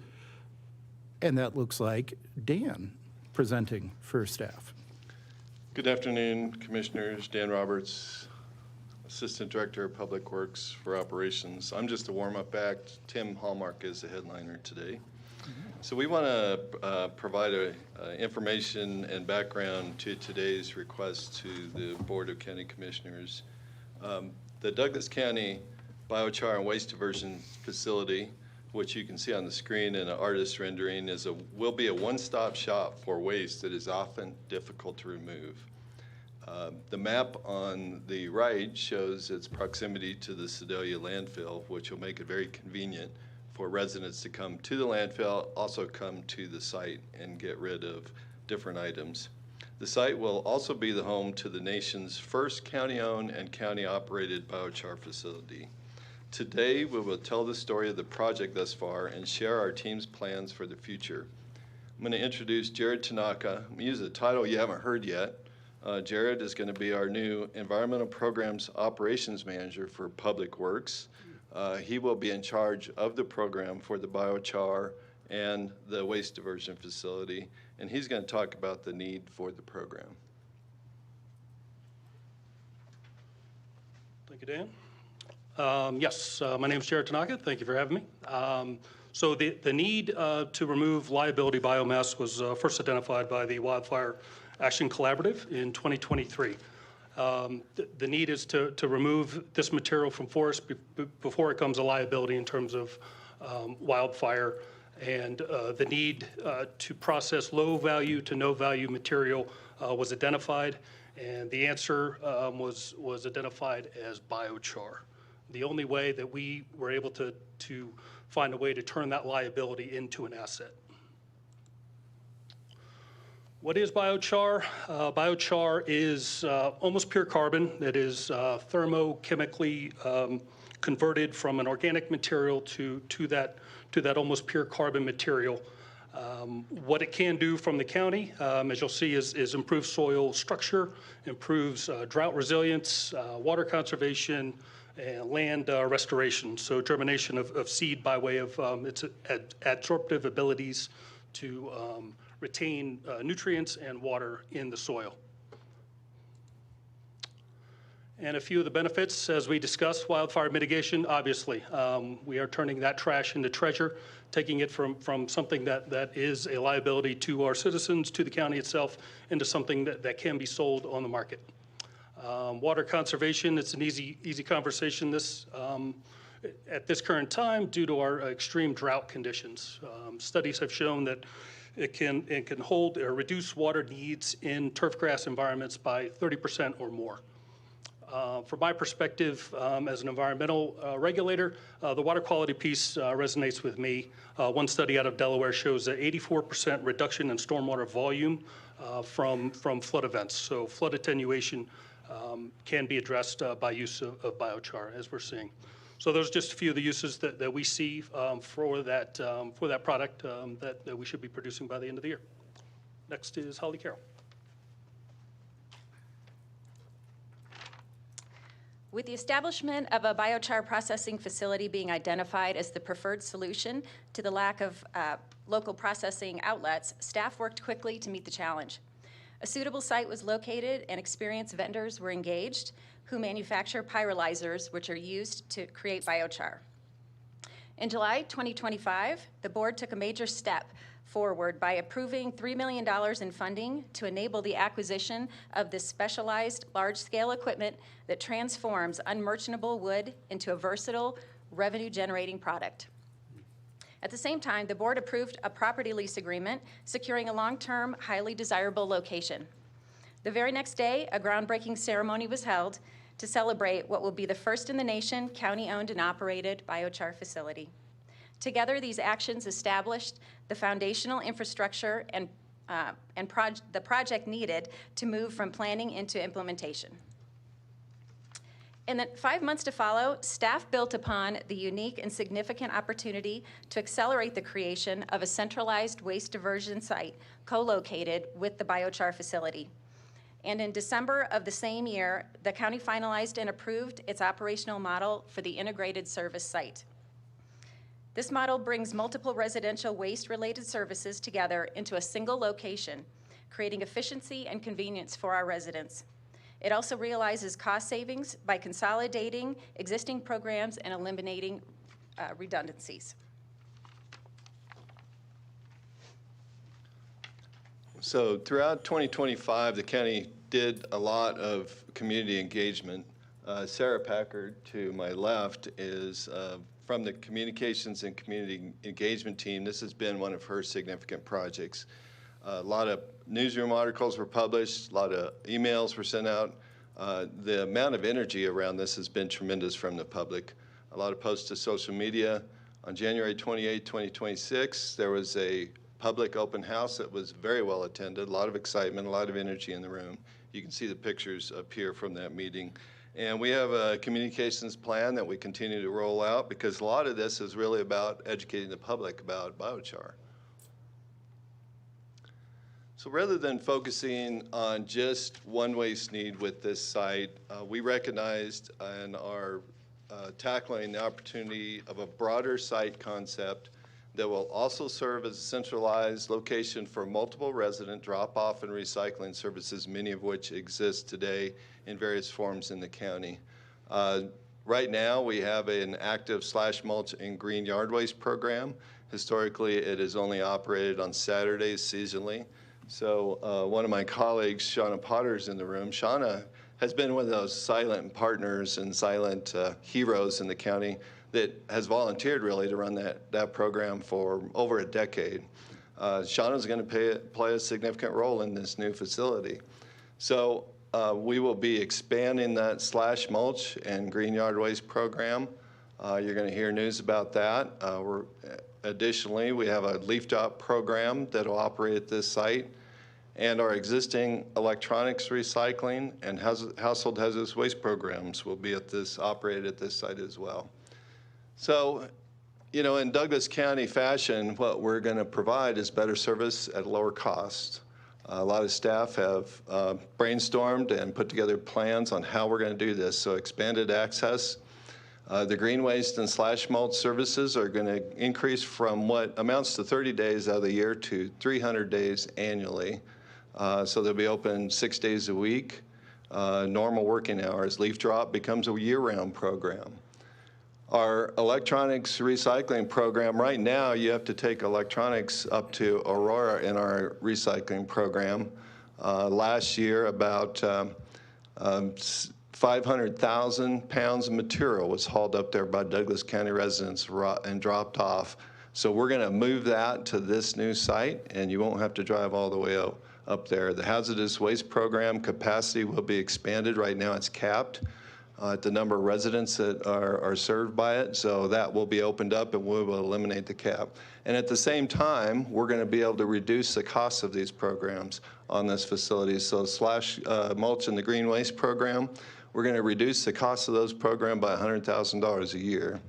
And that looks like Dan presenting for staff. Good afternoon, Commissioners. Dan Roberts, Assistant Director of Public Works for Operations. I'm just a warm-up act. Tim Hallmark is the headliner today. So we want to provide information and background to today's request to the Board of County Commissioners. The Douglas County Biochar and Waste Diversion Facility, which you can see on the screen in an artist's rendering, will be a one-stop shop for waste that is often difficult to remove. The map on the right shows its proximity to the Sedalia landfill, which will make it very convenient for residents to come to the landfill, also come to the site and get rid of different items. The site will also be the home to the nation's first county-owned and county-operated biochar facility. Today, we will tell the story of the project thus far and share our team's plans for the future. I'm going to introduce Jared Tanaka. I'm going to use a title you haven't heard yet. Jared is going to be our new Environmental Programs Operations Manager for Public Works. He will be in charge of the program for the biochar and the waste diversion facility, and he's going to talk about the need for the program. Thank you, Dan. Yes, my name is Jared Tanaka. Thank you for having me. So the need to remove liability biomass was first identified by the Wildfire Action Collaborative in 2023. The need is to remove this material from forests before it becomes a liability in terms of wildfire, and the need to process low value to no value material was identified, and the answer was identified as biochar. The only way that we were able to find a way to turn that liability into an asset. What is biochar? Biochar is almost pure carbon that is thermochemically converted from an organic material to that almost pure carbon material. What it can do from the county, as you'll see, is improve soil structure, improves drought resilience, water conservation, and land restoration. So germination of seed by way of its adsorptive abilities to retain nutrients and water in the soil. And a few of the benefits, as we discussed, wildfire mitigation, obviously. We are turning that trash into treasure, taking it from something that is a liability to our citizens, to the county itself, into something that can be sold on the market. Water conservation, it's an easy conversation at this current time due to our extreme drought conditions. Studies have shown that it can hold or reduce water needs in turfgrass environments by 30% or more. From my perspective, as an environmental regulator, the water quality piece resonates with me. One study out of Delaware shows an 84% reduction in stormwater volume from flood events. So flood attenuation can be addressed by use of biochar, as we're seeing. So those are just a few of the uses that we see for that product that we should be producing by the end of the year. Next is Holly Carroll. With the establishment of a biochar processing facility being identified as the preferred solution to the lack of local processing outlets, staff worked quickly to meet the challenge. A suitable site was located and experienced vendors were engaged who manufacture pyrolyzers, which are used to create biochar. In July 2025, the board took a major step forward by approving $3 million in funding to enable the acquisition of this specialized large-scale equipment that transforms unmerchantable wood into a versatile, revenue-generating product. At the same time, the board approved a property lease agreement securing a long-term, highly desirable location. The very next day, a groundbreaking ceremony was held to celebrate what will be the first in the nation county-owned and operated biochar facility. Together, these actions established the foundational infrastructure and the project needed to move from planning into implementation. In the 5 months to follow, staff built upon the unique and significant opportunity to accelerate the creation of a centralized waste diversion site co-located with the biochar facility. And in December of the same year, the county finalized and approved its operational model for the integrated service site. This model brings multiple residential waste-related services together into a single location, creating efficiency and convenience for our residents. It also realizes cost savings by consolidating existing programs and eliminating redundancies. So throughout 2025, the county did a lot of community engagement. Sarah Packard, to my left, is from the Communications and Community Engagement team. This has been one of her significant projects. A lot of newsroom articles were published, a lot of emails were sent out. The amount of energy around this has been tremendous from the public. A lot of posts to social media. On January 28, 2026, there was a public open house that was very well attended, a lot of excitement, a lot of energy in the room. You can see the pictures up here from that meeting. And we have a communications plan that we continue to roll out because a lot of this is really about educating the public about biochar. So rather than focusing on just one waste need with this site, we recognized and are tackling the opportunity of a broader site concept that will also serve as a centralized location for multiple resident drop-off and recycling services, many of which exist today in various forms in the county. Right now, we have an active slash mulch and green yard waste program. Historically, it is only operated on Saturdays seasonally. So one of my colleagues, Shauna Potter, is in the room. Shauna has been one of those silent partners and silent heroes in the county that has volunteered really to run that program for over a decade. Shauna's going to play a significant role in this new facility. So we will be expanding that slash mulch and green yard waste program. You're going to hear news about that. Additionally, we have a leaf drop program that will operate at this site. And our existing electronics recycling and household hazardous waste programs will be operated at this site as well. So, you know, in Douglas County fashion, what we're going to provide is better service at lower cost. A lot of staff have brainstormed and put together plans on how we're going to do this. So expanded access. The green waste and slash mulch services are going to increase from what amounts to 30 days out of the year to 300 days annually. So they'll be open 6 days a week, normal working hours. Leaf drop becomes a year-round program. Our electronics recycling program, right now you have to take electronics up to Aurora in our recycling program. Last year, about 500,000 pounds of material was hauled up there by Douglas County residents and dropped off. So we're going to move that to this new site, and you won't have to drive all the way up there. The hazardous waste program capacity will be expanded. Right now it's capped at the number of residents that are served by it. So that will be opened up and we will eliminate the cap. And at the same time, we're going to be able to reduce the cost of these programs on this facility. So slash mulch and the green waste program, we're going to reduce the cost of those programs by $100,000 a year.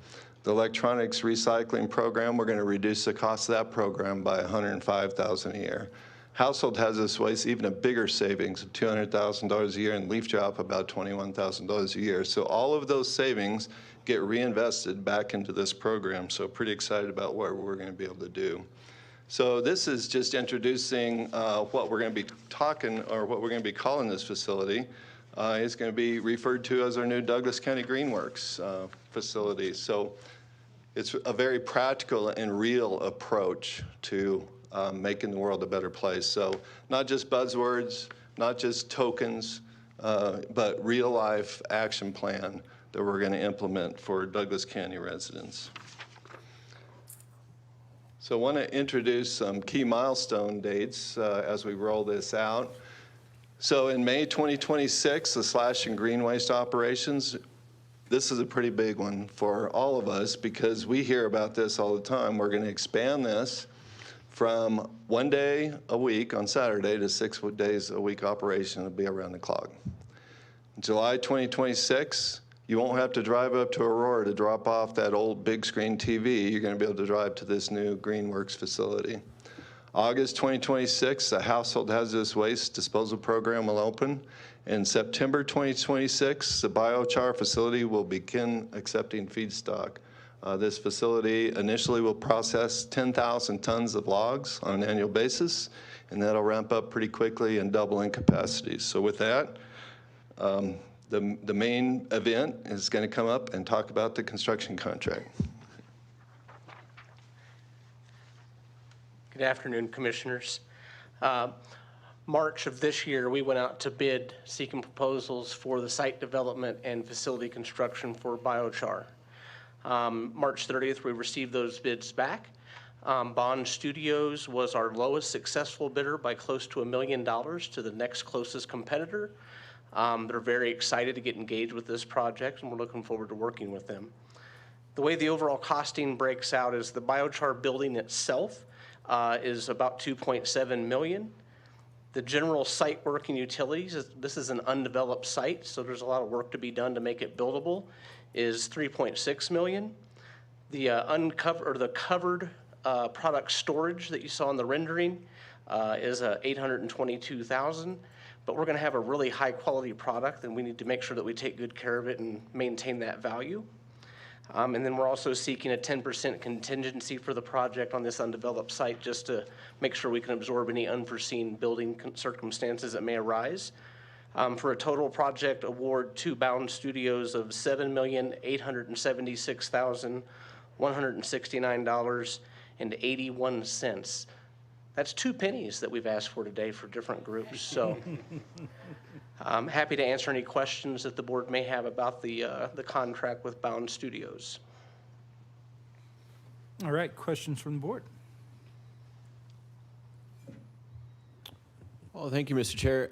The electronics recycling program, we're going to reduce the cost of that program by $105,000 a year. Household hazardous waste, even a bigger savings of $200,000 a year, and leaf drop about $21,000 a year. So all of those savings get reinvested back into this program. So pretty excited about what we're going to be able to do. So this is just introducing what we're going to be talking, or what we're going to be calling this facility. It's going to be referred to as our new Douglas County Greenworks facility. So it's a very practical and real approach to making the world a better place. So not just buzzwords, not just tokens, but real life action plan that we're going to implement for Douglas County residents. So I want to introduce some key milestone dates as we roll this out. So in May 2026, the slash and green waste operations, this is a pretty big one for all of us because we hear about this all the time. We're going to expand this from 1 day a week on Saturday to 6 days a week operation. It'll be around the clock. July 2026, you won't have to drive up to Aurora to drop off that old big screen TV. You're going to be able to drive to this new Greenworks facility. August 2026, the household hazardous waste disposal program will open. In September 2026, the biochar facility will begin accepting feedstock. This facility initially will process 10,000 tons of logs on an annual basis, and that'll ramp up pretty quickly and double in capacity. So with that, the main event is going to come up and talk about the construction contract. Good afternoon, Commissioners. March of this year, we went out to bid seeking proposals for the site development and facility construction for biochar. March 30th, we received those bids back. Bond Studios was our lowest successful bidder by close to $1 million to the next closest competitor. They're very excited to get engaged with this project, and we're looking forward to working with them. The way the overall costing breaks out is the biochar building itself is about $2.7 million. The general site work and utilities, this is an undeveloped site, so there's a lot of work to be done to make it buildable, is $3.6 million. The covered product storage that you saw in the rendering is $822,000, but we're going to have a really high quality product, and we need to make sure that we take good care of it and maintain that value. And then we're also seeking a 10% contingency for the project on this undeveloped site just to make sure we can absorb any unforeseen building circumstances that may arise. For a total project award to Bound Studios of $7,876,169.81. That's 2 pennies that we've asked for today for different groups. So I'm happy to answer any questions that the board may have about the contract with Bound Studios. All right, questions from the board? Well, thank you, Mr. Chair.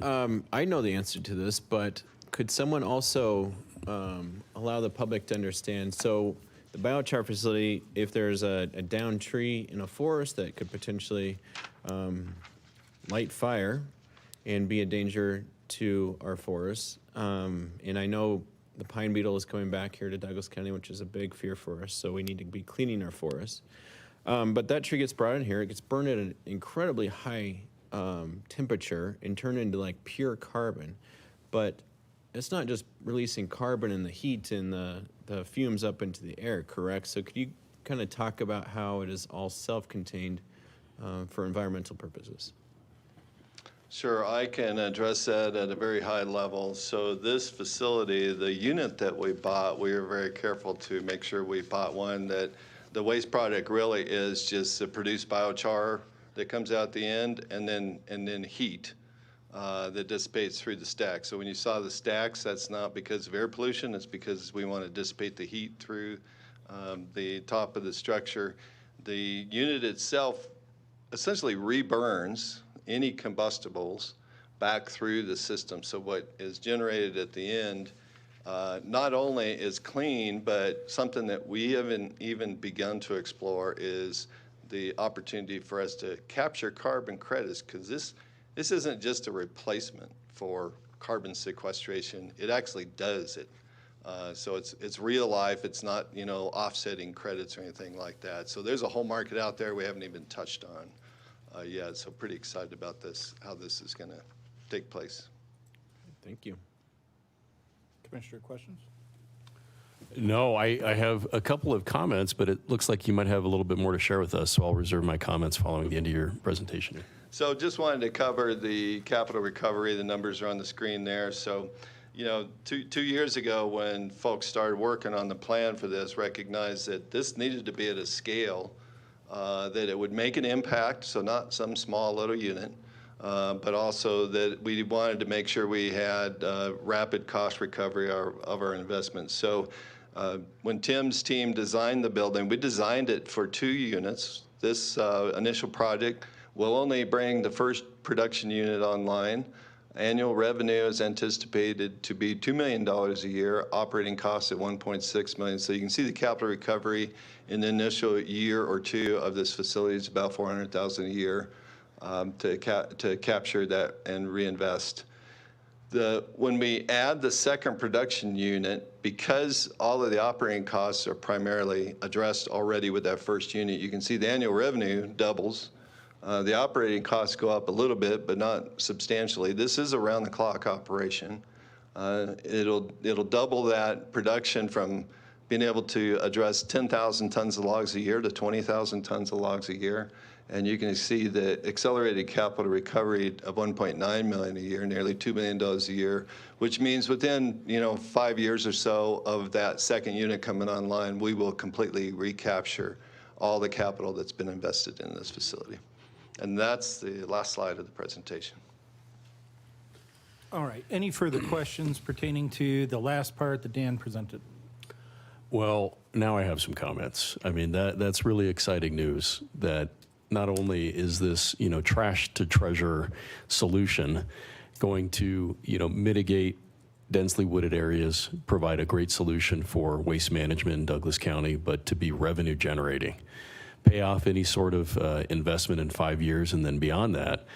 I know the answer to this, but could someone also allow the public to understand? So the biochar facility, if there's a downed tree in a forest that could potentially light fire and be a danger to our forests, and I know the pine beetle is coming back here to Douglas County, which is a big fear for us, so we need to be cleaning our forests. But that tree gets brought in here, it gets burned at an incredibly high temperature and turned into like pure carbon. But it's not just releasing carbon and the heat and the fumes up into the air, correct? So could you kind of talk about how it is all self-contained for environmental purposes? Sure, I can address that at a very high level. So this facility, the unit that we bought, we were very careful to make sure we bought one that the waste product really is just the produced biochar that comes out the end, and then heat that dissipates through the stack. So when you saw the stacks, that's not because of air pollution, it's because we want to dissipate the heat through the top of the structure. The unit itself essentially reburns any combustibles back through the system. So what is generated at the end not only is clean, but something that we haven't even begun to explore is the opportunity for us to capture carbon credits, because this isn't just a replacement for carbon sequestration. It actually does it. So it's real life. It's not, offsetting credits or anything like that. So there's a whole market out there we haven't even touched on. yet. So pretty excited about this, how this is going to take place. Thank you. Commissioner, questions? No, I have a couple of comments, but it looks like you might have a little bit more to share with us, so I'll reserve my comments following the end of your presentation. So just wanted to cover the capital recovery. The numbers are on the screen there. So, you know, two years ago when folks started working on the plan for this, recognized that this needed to be at a scale that it would make an impact, so not some small little unit, but also that we wanted to make sure we had rapid cost recovery of our investments. So when Tim's team designed the building, we designed it for 2 units. This initial project will only bring the first production unit online. Annual revenue is anticipated to be $2 million a year, operating costs at $1.6 million. So you can see the capital recovery in the initial year or 2 of this facility is about $400,000 a year to capture that and reinvest. When we add the second production unit, because all of the operating costs are primarily addressed already with that first unit, you can see the annual revenue doubles. The operating costs go up a little bit, but not substantially. This is a round-the-clock operation. It'll double that production from being able to address 10,000 tons of logs a year to 20,000 tons of logs a year. And you can see the accelerated capital recovery of $1.9 million a year, nearly $2 million a year, which means within 5 years or so of that second unit coming online, we will completely recapture all the capital that's been invested in this facility. And that's the last slide of the presentation. All right. Any further questions pertaining to the last part that Dan presented? Well, now I have some comments. I mean, that's really exciting news that not only is this, trash to treasure solution going to, mitigate densely wooded areas, provide a great solution for waste management in Douglas County, but to be revenue generating, pay off any sort of investment in 5 years, and then beyond that,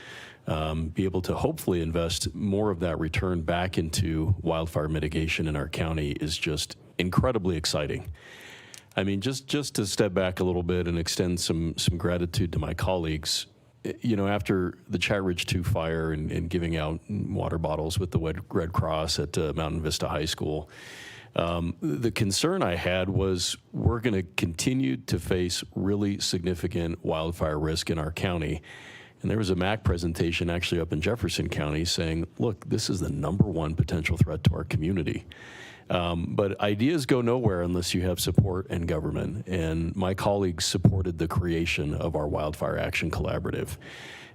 be able to hopefully invest more of that return back into wildfire mitigation in our county is just incredibly exciting. I mean, just to step back a little bit and extend some gratitude to my colleagues, after the Chat Ridge 2 fire and giving out water bottles with the Red Cross at Mountain Vista High School, the concern I had was we're going to continue to face really significant wildfire risk in our county. And there was a MAC presentation actually up in Jefferson County saying, look, this is the #1 potential threat to our community. But ideas go nowhere unless you have support in government. And my colleagues supported the creation of our Wildfire Action Collaborative.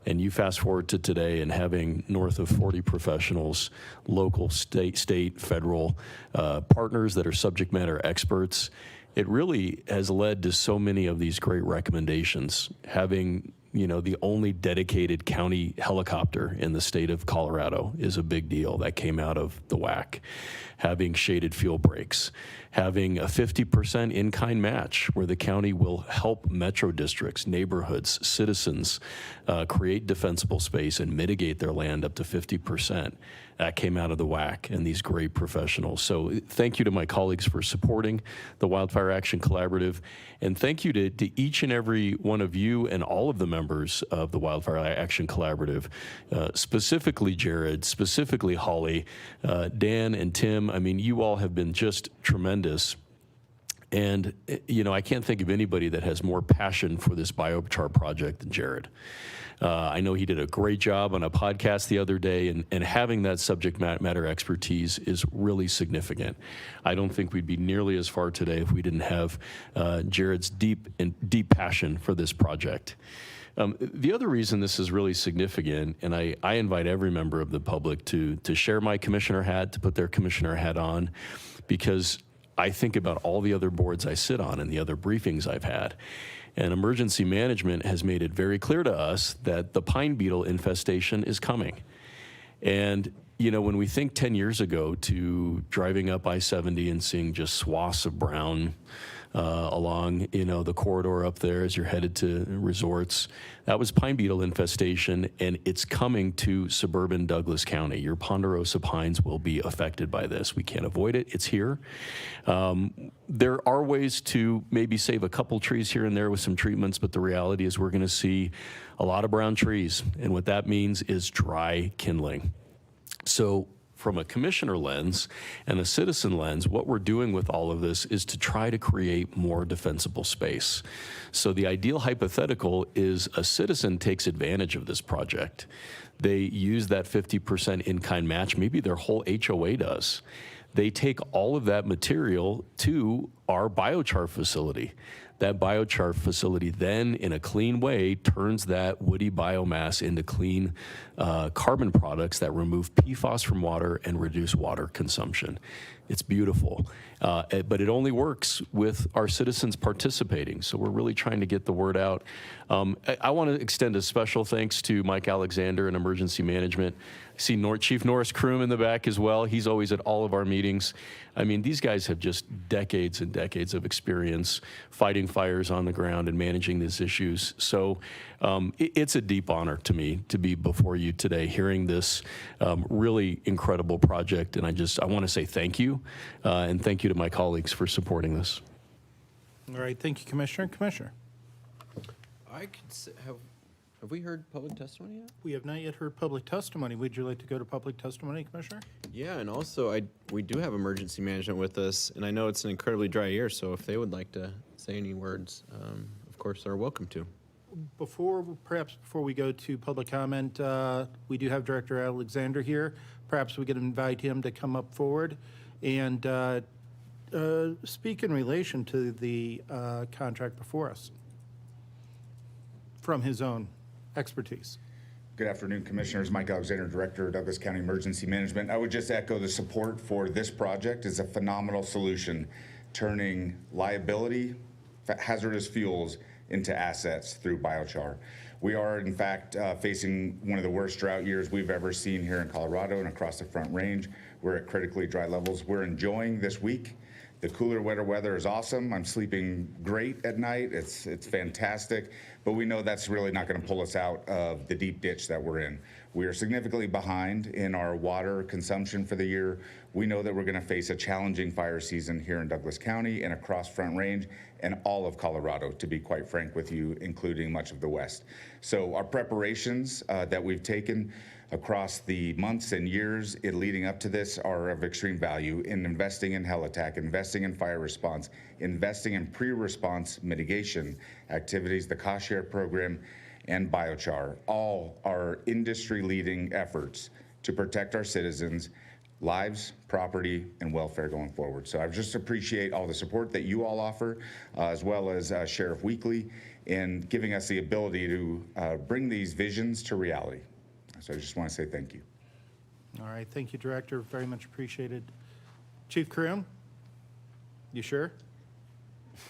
And you fast forward to today and having north of 40 professionals, local, state, federal partners that are subject matter experts, it really has led to so many of these great recommendations. Having the only dedicated county helicopter in the state of Colorado is a big deal. That came out of the WAC. Having shaded fuel breaks, having a 50% in-kind match where the county will help metro districts, neighborhoods, citizens create defensible space and mitigate their land up to 50%. That came out of the WAC and these great professionals. So thank you to my colleagues for supporting the Wildfire Action Collaborative. And thank you to each and every one of you and all of the members of the Wildfire Action Collaborative, specifically Jared, specifically Holly, Dan and Tim. I mean, you all have been just tremendous. And, I can't think of anybody that has more passion for this biochar project than Jared. I know he did a great job on a podcast the other day, and having that subject matter expertise is really significant. I don't think we'd be nearly as far today if we didn't have Jared's deep passion for this project. The other reason this is really significant, and I invite every member of the public to share my commissioner hat, to put their commissioner hat on, because I think about all the other boards I sit on and the other briefings I've had. And emergency management has made it very clear to us that the pine beetle infestation is coming. And, when we think 10 years ago to driving up I-70 and seeing just swaths of brown along, the corridor up there as you're headed to resorts. That was pine beetle infestation, and it's coming to suburban Douglas County. Your ponderosa pines will be affected by this. We can't avoid it. It's here. There are ways to maybe save a couple trees here and there with some treatments, but the reality is we're going to see a lot of brown trees, and what that means is dry kindling. So from a commissioner lens and a citizen lens, what we're doing with all of this is to try to create more defensible space. So the ideal hypothetical is a citizen takes advantage of this project. They use that 50% in-kind match, maybe their whole HOA does. They take all of that material to our biochar facility. That biochar facility then, in a clean way, turns that woody biomass into clean carbon products that remove PFAS from water and reduce water consumption. It's beautiful, but it only works with our citizens participating. So we're really trying to get the word out. I want to extend a special thanks to Mike Alexander in Emergency Management. I see Chief Norris Kroom in the back as well. He's always at all of our meetings. I mean, these guys have just decades and decades of experience fighting fires on the ground and managing these issues. So it's a deep honor to me to be before you today, hearing this really incredible project. And I want to say thank you, and thank you to my colleagues for supporting this. All right, thank you, Commissioner. Commissioner? I could say, have we heard public testimony yet? We have not yet heard public testimony. Would you like to go to public testimony, Commissioner? Yeah, and also we do have emergency management with us, and I know it's an incredibly dry year, so if they would like to say any words, of course, they're welcome to. Perhaps before we go to public comment, we do have Director Alexander here. Perhaps we could invite him to come up forward and speak in relation to the contract before us from his own expertise. Good afternoon, Commissioners. Mike Alexander, Director of Douglas County Emergency Management. I would just echo the support for this project. It's a phenomenal solution, turning liability, hazardous fuels into assets through biochar. We are, in fact, facing one of the worst drought years we've ever seen here in Colorado and across the Front Range. We're at critically dry levels. We're enjoying this week. The cooler, wetter weather is awesome. I'm sleeping great at night. It's fantastic, but we know that's really not going to pull us out of the deep ditch that we're in. We are significantly behind in our water consumption for the year. We know that we're going to face a challenging fire season here in Douglas County and across Front Range and all of Colorado, to be quite frank with you, including much of the West. So our preparations that we've taken across the months and years leading up to this are of extreme value in investing in Helitack, investing in fire response, investing in pre-response mitigation activities, the cost share program, and biochar. All are industry-leading efforts to protect our citizens' lives, property, and welfare going forward. So I just appreciate all the support that you all offer, as well as Sheriff Weekly, in giving us the ability to bring these visions to reality. So I just want to say thank you. All right, thank you, Director. Very much appreciated. Chief Kroom, you sure?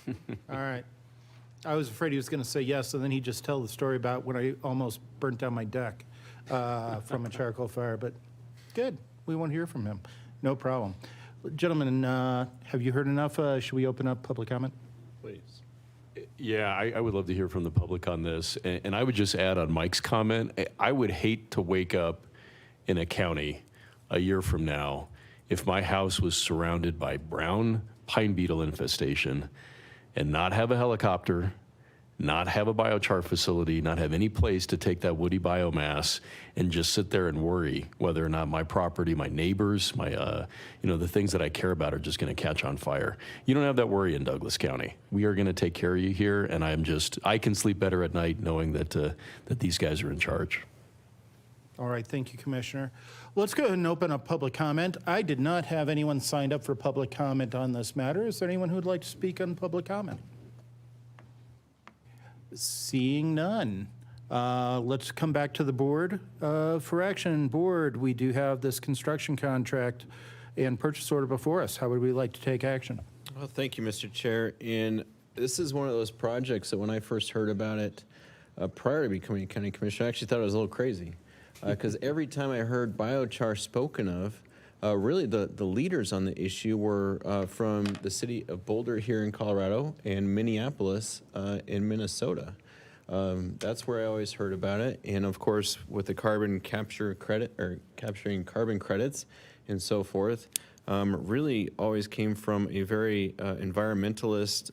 All right. I was afraid he was going to say yes, and then he'd just tell the story about when I almost burnt down my deck from a charcoal fire, but good. We want to hear from him. No problem. Gentlemen, have you heard enough? Should we open up public comment? Please. Yeah, I would love to hear from the public on this. And I would just add on Mike's comment, I would hate to wake up in a county a year from now if my house was surrounded by brown pine beetle infestation and not have a helicopter, not have a biochar facility, not have any place to take that woody biomass and just sit there and worry whether or not my property, my neighbors, my, the things that I care about are just going to catch on fire. You don't have that worry in Douglas County. We are going to take care of you here, and I can sleep better at night knowing that these guys are in charge. All right, thank you, Commissioner. Let's go ahead and open up public comment. I did not have anyone signed up for public comment on this matter. Is there anyone who would like to speak on public comment? Seeing none. Let's come back to the board for action. Board, we do have this construction contract and purchase order before us. How would we like to take action? Well, thank you, Mr. Chair. And this is one of those projects that when I first heard about it prior to becoming a county commissioner, I actually thought it was a little crazy because every time I heard biochar spoken of, really the leaders on the issue were from the city of Boulder here in Colorado and Minneapolis in Minnesota. That's where I always heard about it. And of course, with the carbon capture credit or capturing carbon credits and so forth, really always came from a very environmentalist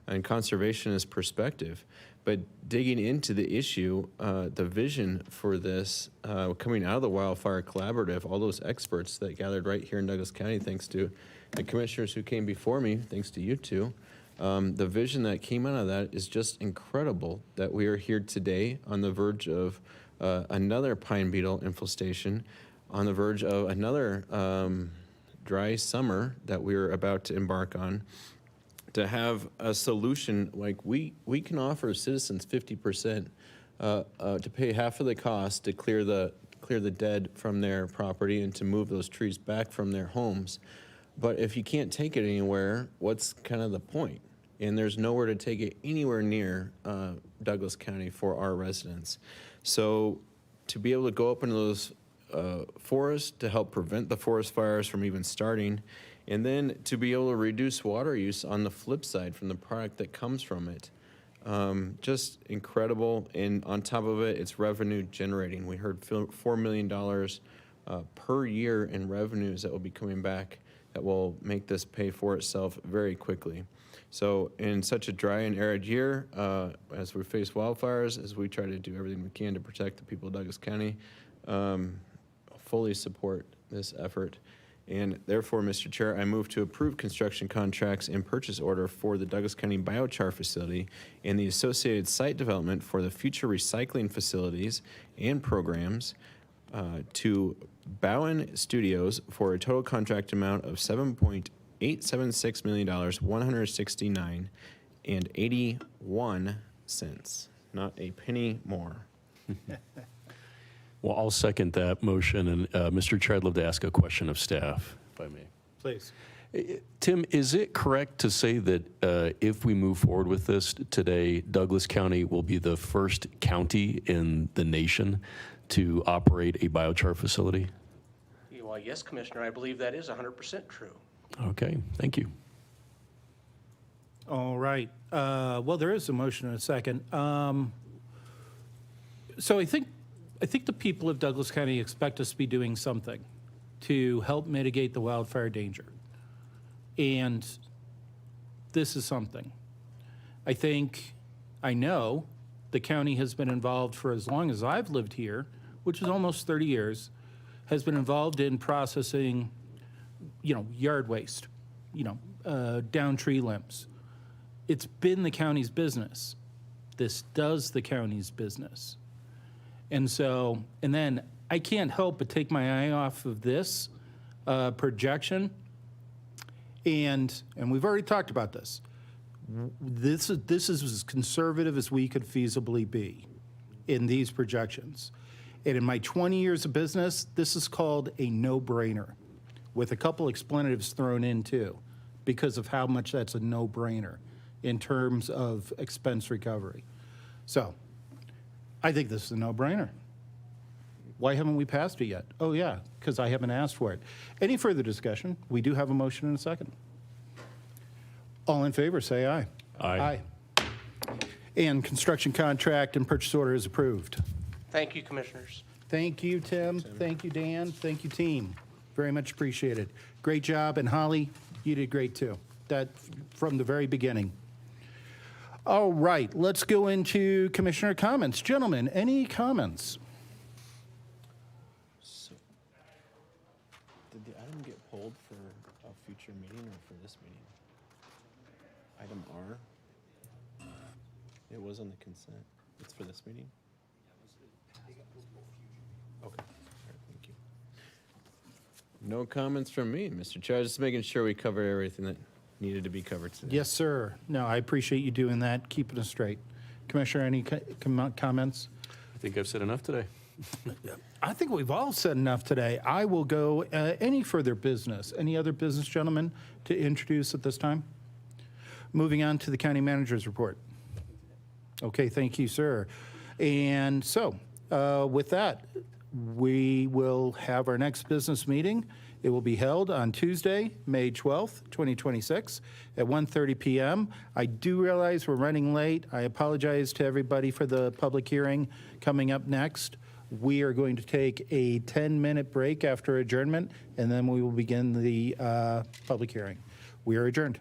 and conservationist perspective. But digging into the issue, the vision for this coming out of the Wildfire Collaborative, all those experts that gathered right here in Douglas County, thanks to the commissioners who came before me, thanks to you two, the vision that came out of that is just incredible that we are here today on the verge of another pine beetle infestation, on the verge of another dry summer that we're about to embark on. To have a solution like we can offer citizens 50% to pay half of the cost to clear the dead from their property and to move those trees back from their homes. But if you can't take it anywhere, what's kind of the point? And there's nowhere to take it anywhere near Douglas County for our residents. So to be able to go up into those forests to help prevent the forest fires from even starting, and then to be able to reduce water use on the flip side from the product that comes from it. Just incredible. And on top of it, it's revenue generating. We heard $4 million per year in revenues that will be coming back that will make this pay for itself very quickly. So in such a dry and arid year, as we face wildfires, as we try to do everything we can to protect the people of Douglas County, fully support this effort. And therefore, Mr. Chair, I move to approve construction contracts and purchase order for the Douglas County Biochar Facility and the associated site development for the future recycling facilities and programs to Bowen Studios for a total contract amount of $7.876 million, $169.81, not a penny more. Well, I'll second that motion. And Mr. Chair, I'd love to ask a question of staff, if I may. Please. Tim, is it correct to say that if we move forward with this today, Douglas County will be the first county in the nation to operate a biochar facility? Well, yes, Commissioner, I believe that is 100% true. Okay, thank you. All right. Well, there is a motion and a second. So I think the people of Douglas County expect us to be doing something to help mitigate the wildfire danger. And this is something. I know the county has been involved for as long as I've lived here, which is almost 30 years, has been involved in processing, yard waste, down tree limbs. It's been the county's business. This does the county's business. And then I can't help but take my eye off of this projection. And we've already talked about this. This is as conservative as we could feasibly be in these projections. And in my 20 years of business, this is called a no-brainer, with a couple explanatives thrown in too, because of how much that's a no-brainer in terms of expense recovery. So I think this is a no-brainer. Why haven't we passed it yet? Oh, yeah, because I haven't asked for it. Any further discussion? We do have a motion and a second. All in favor, say aye. Aye. And construction contract and purchase order is approved. Thank you, Commissioners. Thank you, Tim. Thank you, Dan. Thank you, team. Very much appreciated. Great job. And Holly, you did great too. That from the very beginning. All right, let's go into commissioner comments. Gentlemen, any comments? So, did the item get pulled for a future meeting or for this meeting? Item R? It was on the consent. It's for this meeting? Okay. All right, thank you. No comments from me, Mr. Chair. Just making sure we covered everything that needed to be covered today. Yes, sir. No, I appreciate you doing that, keeping us straight. Commissioner, any comments? I think I've said enough today. I think we've all said enough today. I will go any further business. Any other business, gentlemen, to introduce at this time? Moving on to the county manager's report. Okay, thank you, sir. And so with that, We will have our next business meeting. It will be held on Tuesday, May 12th, 2026, at 1:30 p.m. I do realize we're running late. I apologize to everybody for the public hearing coming up next. We are going to take a 10-minute break after adjournment, and then we will begin the public hearing. We are adjourned.